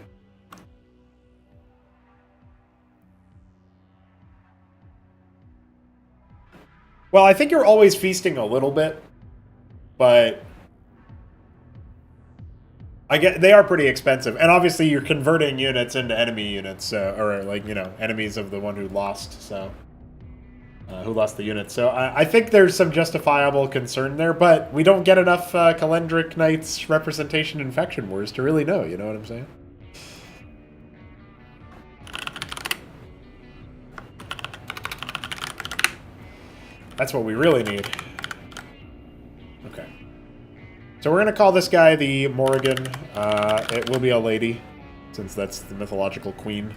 Well, I think you're always feasting a little bit, but I get they are pretty expensive, and obviously you're converting units into enemy units, or like enemies of the one who lost. So. Who lost the unit. So I think there's some justifiable concern there, but we don't get enough Calendric Knights representation in Faction Wars to really know, you know what I'm saying? That's what we really need. Okay. So we're going to call this guy the Morrigan. It will be a lady, since that's the mythological queen.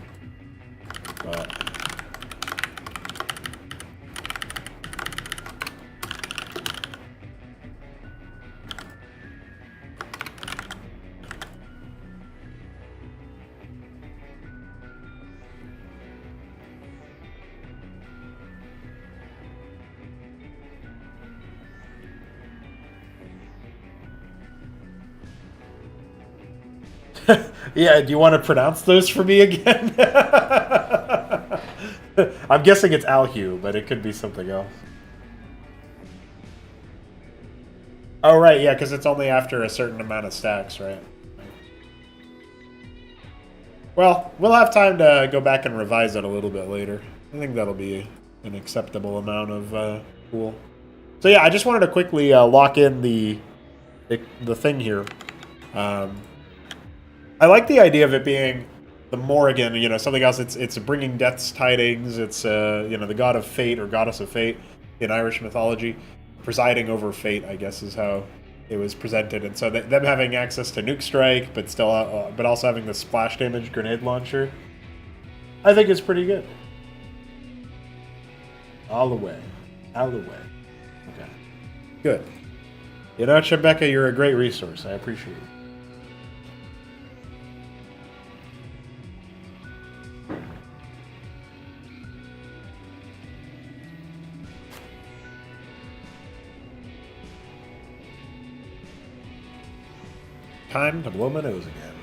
Yeah, do you want to pronounce those for me again? I'm guessing it's Alhu, but it could be something else. Oh, right, yeah, because it's only after a certain amount of stacks, right? Well, we'll have time to go back and revise it a little bit later. I think that'll be an acceptable amount of pool. So yeah, I just wanted to quickly lock in the thing here. I like the idea of it being the Morrigan, you know, something else. It's bringing death's tidings. It's you know, the god of fate or goddess of fate in Irish mythology, presiding over fate, I guess, is how it was presented. And so them having access to nuke strike, but still, but also having the splash damage grenade launcher, I think is pretty good. All the way, all the way. Okay, good. You know, Rebecca, you're a great resource. I appreciate it. Time to blow my nose again.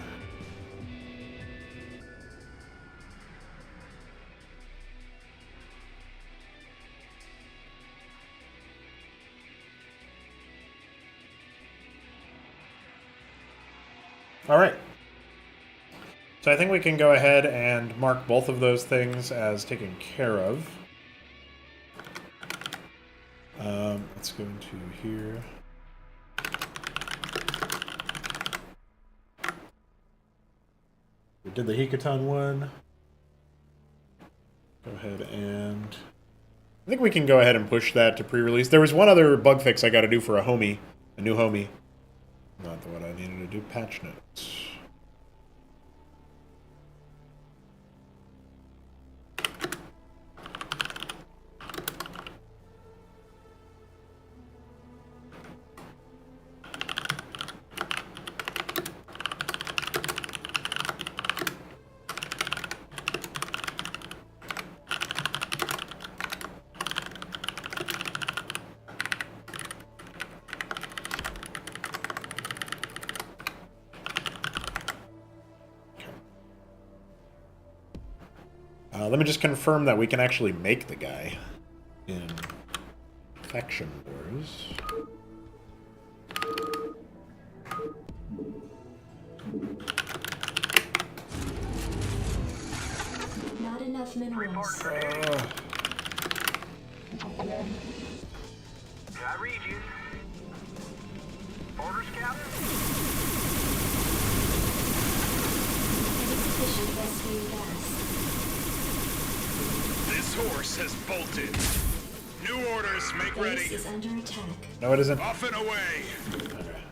All right. So I think we can go ahead and mark both of those things as taken care of. Let's go into here. We did the Hekaton one. Go ahead and... I think we can go ahead and push that to pre-release. There was one other bug fix I got to do for a homie. A new homie. Not the one I needed to do. Patch notes. Let me just confirm that we can actually make the guy in Faction Wars. Not enough minerals. Yeah, I read you. Orders, Captain? Insufficient vesting gas. This horse has bolted. New orders, make Base ready. is under attack. No, it isn't. Off and away. Okay.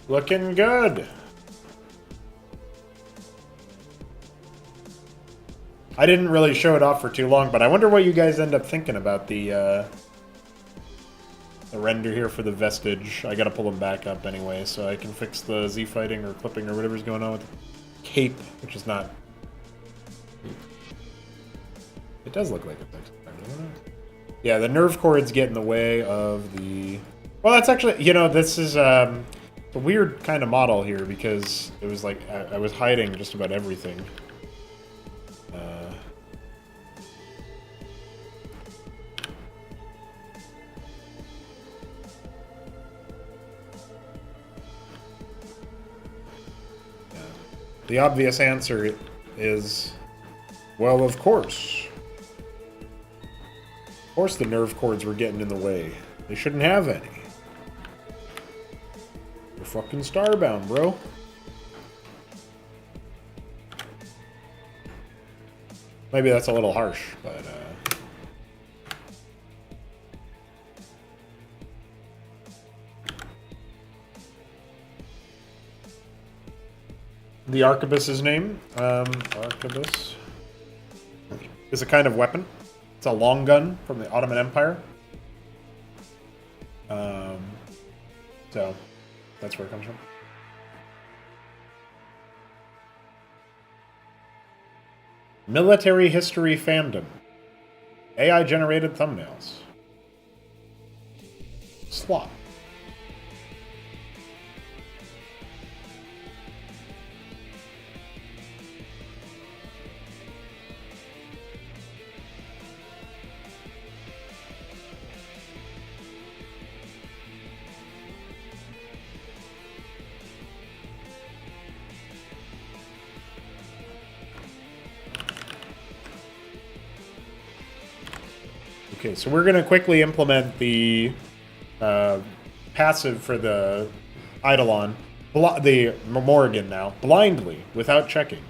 Looking good. I didn't really show it off for too long, but I wonder what you guys end up thinking about the render here for the vestige. I gotta pull them back up anyway, so I can fix the Z fighting or clipping or whatever's going on with the cape, which is not. It does look like it fixed, doesn't it? Yeah, the nerve cords get in the way of the... Well, that's actually... You know, this is a weird kind of model here because it was like... I was hiding just about everything. The obvious answer is... Well, of course. Of course the nerve cords were getting in the way. They shouldn't have any. We're fucking starbound, bro. Maybe that's a little harsh, but the arquebus's name, arquebus, is a kind of weapon. It's a long gun from the Ottoman Empire. So that's where it comes from. Military history fandom. AI generated thumbnails. Slot. Okay, so we're going to quickly implement the passive for the Eidolon, the Morrigan now, blindly, without checking.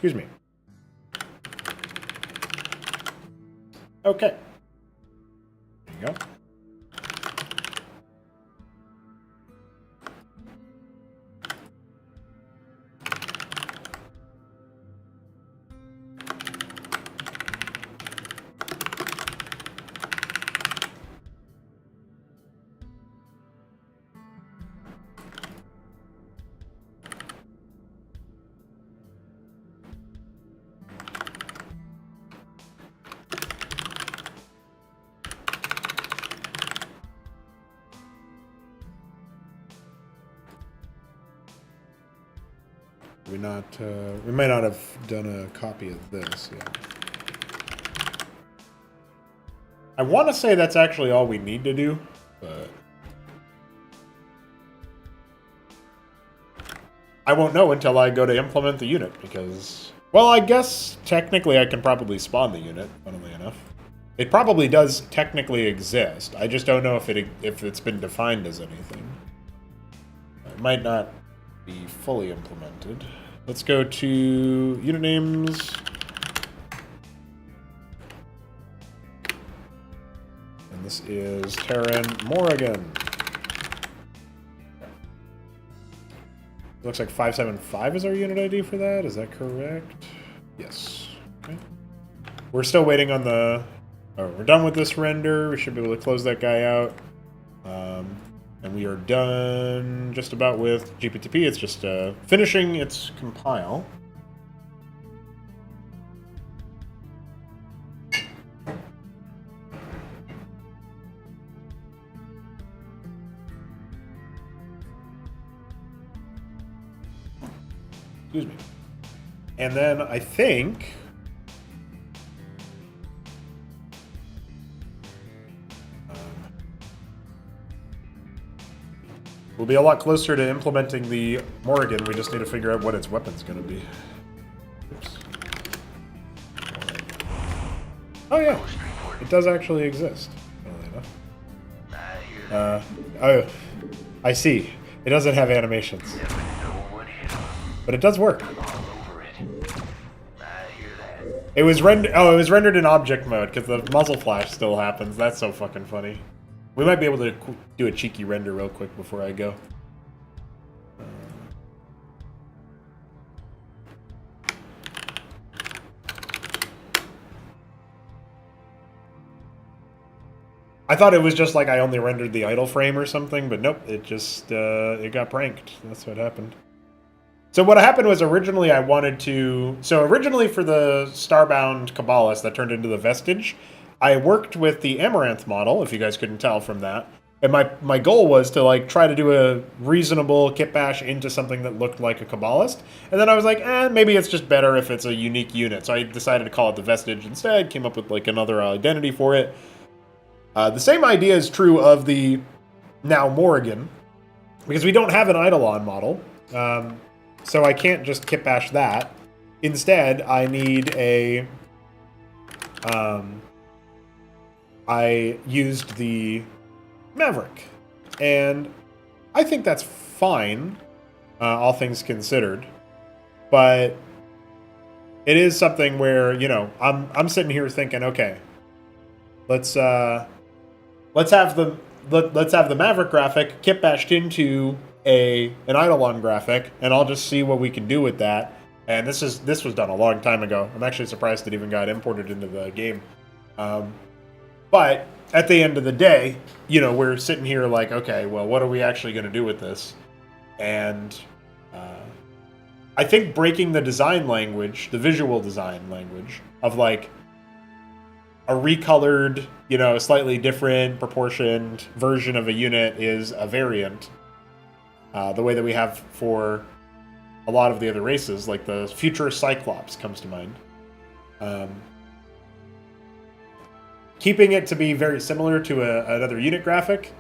Excuse me. Okay. There you go. We might not have done a copy of this yet. I want to say that's actually all we need to do, but I won't know until I go to implement the unit because, well, I guess technically I can probably spawn the unit, funnily enough. It probably does technically exist. I just don't know if it's been defined as anything. It might not be fully implemented. Let's go to unit names. And this is Terran Morrigan. Looks like 575 is our unit ID for that. Is that correct? Yes. Okay. We're still waiting on the... Oh, we're done with this render. We should be able to close that guy out. And we are done just about with GPTP. It's just finishing its compile. Excuse me. And then I think... we'll be a lot closer to implementing the Morrigan. We just need to figure out what its weapon's going to be. Oops. Oh yeah, it does actually exist. Funnily enough. Oh, I see. It doesn't have animations, but it does work. It was rendered. Oh, it was rendered in object mode because the muzzle flash still happens. That's so fucking funny. We might be able to do a cheeky render real quick before I go. I thought it was just like I only rendered the idle frame or something, but nope, it just, it got pranked. That's what happened. So what happened was originally I wanted to... So originally for the Starbound Kabbalist that turned into the Vestige, I worked with the Amaranth model, if you guys couldn't tell from that. And my goal was to like try to do a reasonable kit bash into something that looked like a Kabbalist. And then I was like, maybe it's just better if it's a unique unit. So I decided to call it the Vestige instead, came up with like another identity for it. The same idea is true of the now Morrigan, because we don't have an Eidolon model. So I can't just kit bash that. Instead, I need a... I used the Maverick, and I think that's fine, all things considered. But it is something where, you know, I'm sitting here thinking, okay, let's have the Maverick graphic kit bashed into an Eidolon graphic, and I'll just see what we can do with that. And this was done a long time ago. I'm actually surprised it even got imported into the game. But at the end of the day, you know, we're sitting here like, okay, well, what are we actually going to do with this? And I think breaking the design language, the visual design language of like a recolored, you know, slightly different proportioned version of a unit is a variant. The way that we have for a lot of the other races, like the future Cyclops comes to mind. Keeping it to be very similar to another unit graphic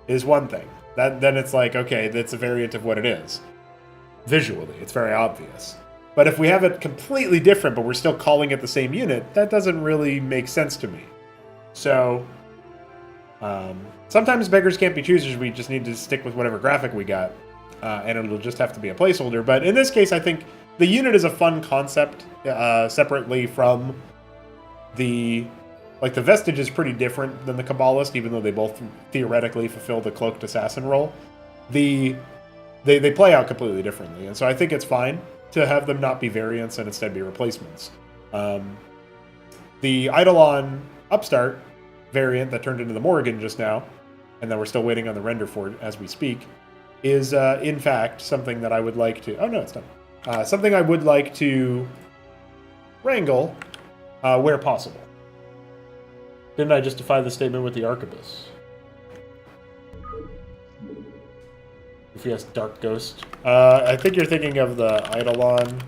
is one thing. Then it's like, okay, that's a variant of what it is. Visually, it's very obvious. But if we have it completely different, but we're still calling it the same unit, that doesn't really make sense to me. So, sometimes beggars can't be choosers. We just need to stick with whatever graphic we got. And it'll just have to be a placeholder. But in this case, I think the unit is a fun concept, separately from the... Like, the Vestige is pretty different than the Kabbalist, even though they both theoretically fulfill the Cloaked Assassin role. They play out completely differently, and so I think it's fine to have them not be variants and instead be replacements. The Eidolon Upstart variant that turned into the Morrigan just now, and that we're still waiting on the render for as we speak, is in fact something that I would like to... Oh no, it's done. Something I would like to wrangle where possible. Didn't I justify the statement with the Arquebus? Yes, Dark Ghost. I think you're thinking of the Eidolon.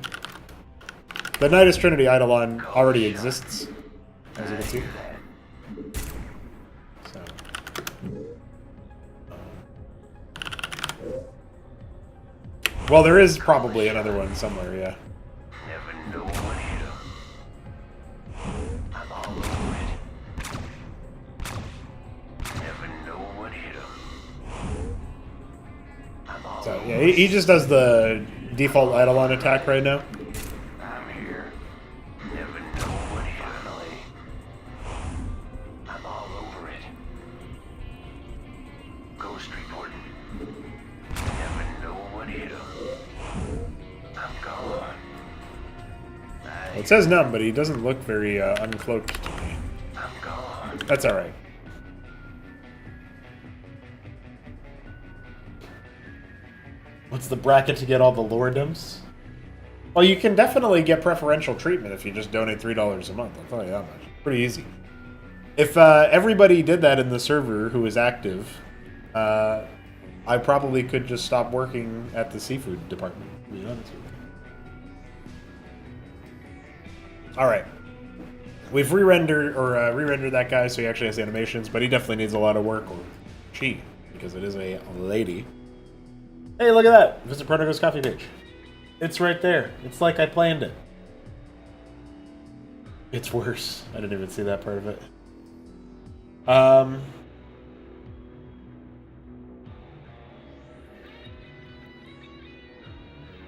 The Nidus Trinity Eidolon already exists, as you can see. So. Well, there is probably another one somewhere, yeah. Never know what hit 'em. I'm all over it. Never know what hit 'em. I'm all So over yeah, he just does the default Eidolon attack right now. I'm here. Never know what hit 'em. I'm all over it. Ghost reporting. Never know what hit 'em. I'm gone. Well, it says numb, but he doesn't look very uncloaked to me. I'm gone. That's alright. What's the bracket to get all the lordoms? Well, you can definitely get preferential treatment if you just donate $3 a month. I'll tell you that much. Pretty easy. If everybody did that in the server who is active, I probably could just stop working at the seafood department, to be honest with you. Alright. We've re-rendered that guy so he actually has animations, but he definitely needs a lot of work, or she, because it is a lady. Hey, look at that! Visit Protogo's coffee page. It's right there. It's like I planned it. It's worse. I didn't even see that part of it.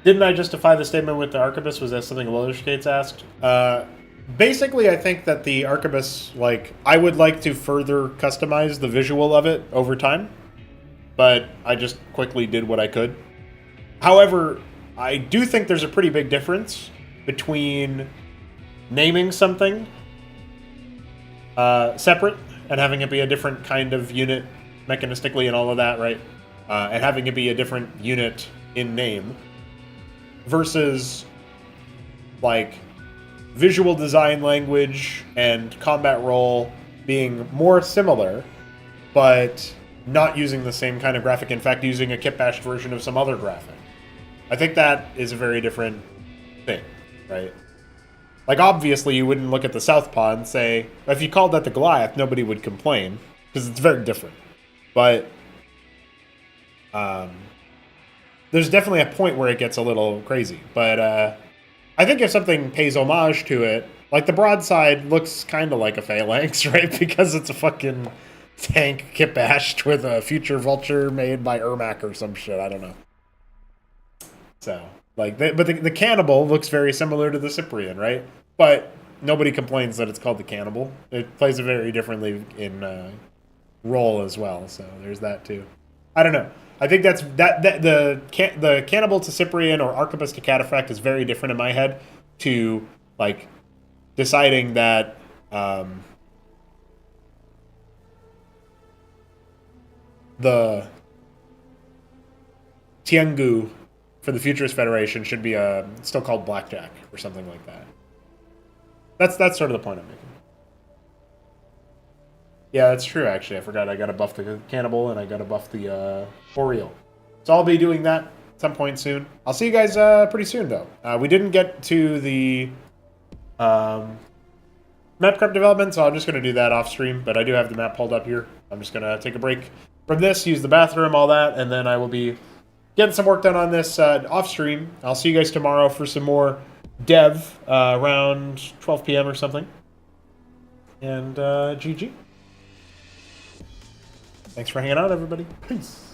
Didn't I justify the statement with the Arquebus? Was that something Lolishkates asked? Basically, I think that the Arquebus, like, I would like to further customize the visual of it over time, but I just quickly did what I could. However, I do think there's a pretty big difference between naming something separate and having it be a different kind of unit mechanistically and all of that, right? And having it be a different unit in name versus, like, visual design language and combat role being more similar, but not using the same kind of graphic. In fact, using a kit-bashed version of some other graphic. I think that is a very different thing, right? Like, obviously, you wouldn't look at the Southpaw and say, if you called that the Goliath, nobody would complain, because it's very different. But there's definitely a point where it gets a little crazy. But I think if something pays homage to it, like the broadside looks kind of like a Phalanx, right? Because it's a fucking tank kit-bashed with a future vulture made by Ermac or some shit. I don't know. So, like, but the Cannibal looks very similar to the Cyprian, right? But nobody complains that it's called the Cannibal. It plays it very differently in role as well. So there's that too. I don't know. I think that's the Cannibal to Cyprian or Arquebus to Cataphract is very different in my head to, like, deciding that the Tiangu for the Futurist Federation should be still called Blackjack or something like that. That's sort of the point I'm making. Yeah, that's true, actually. I forgot I got to buff the Cannibal and I got to buff the Oriole. So I'll be doing that at some point soon. I'll see you guys pretty soon, though. We didn't get to the map prep development, so I'm just going to do that off stream, but I do have the map pulled up here. I'm just going to take a break from this, use the bathroom, all that, and then I will be getting some work done on this off stream. I'll see you guys tomorrow for some more dev around 12 p.m. or something. And GG. Thanks for hanging out, everybody. Peace.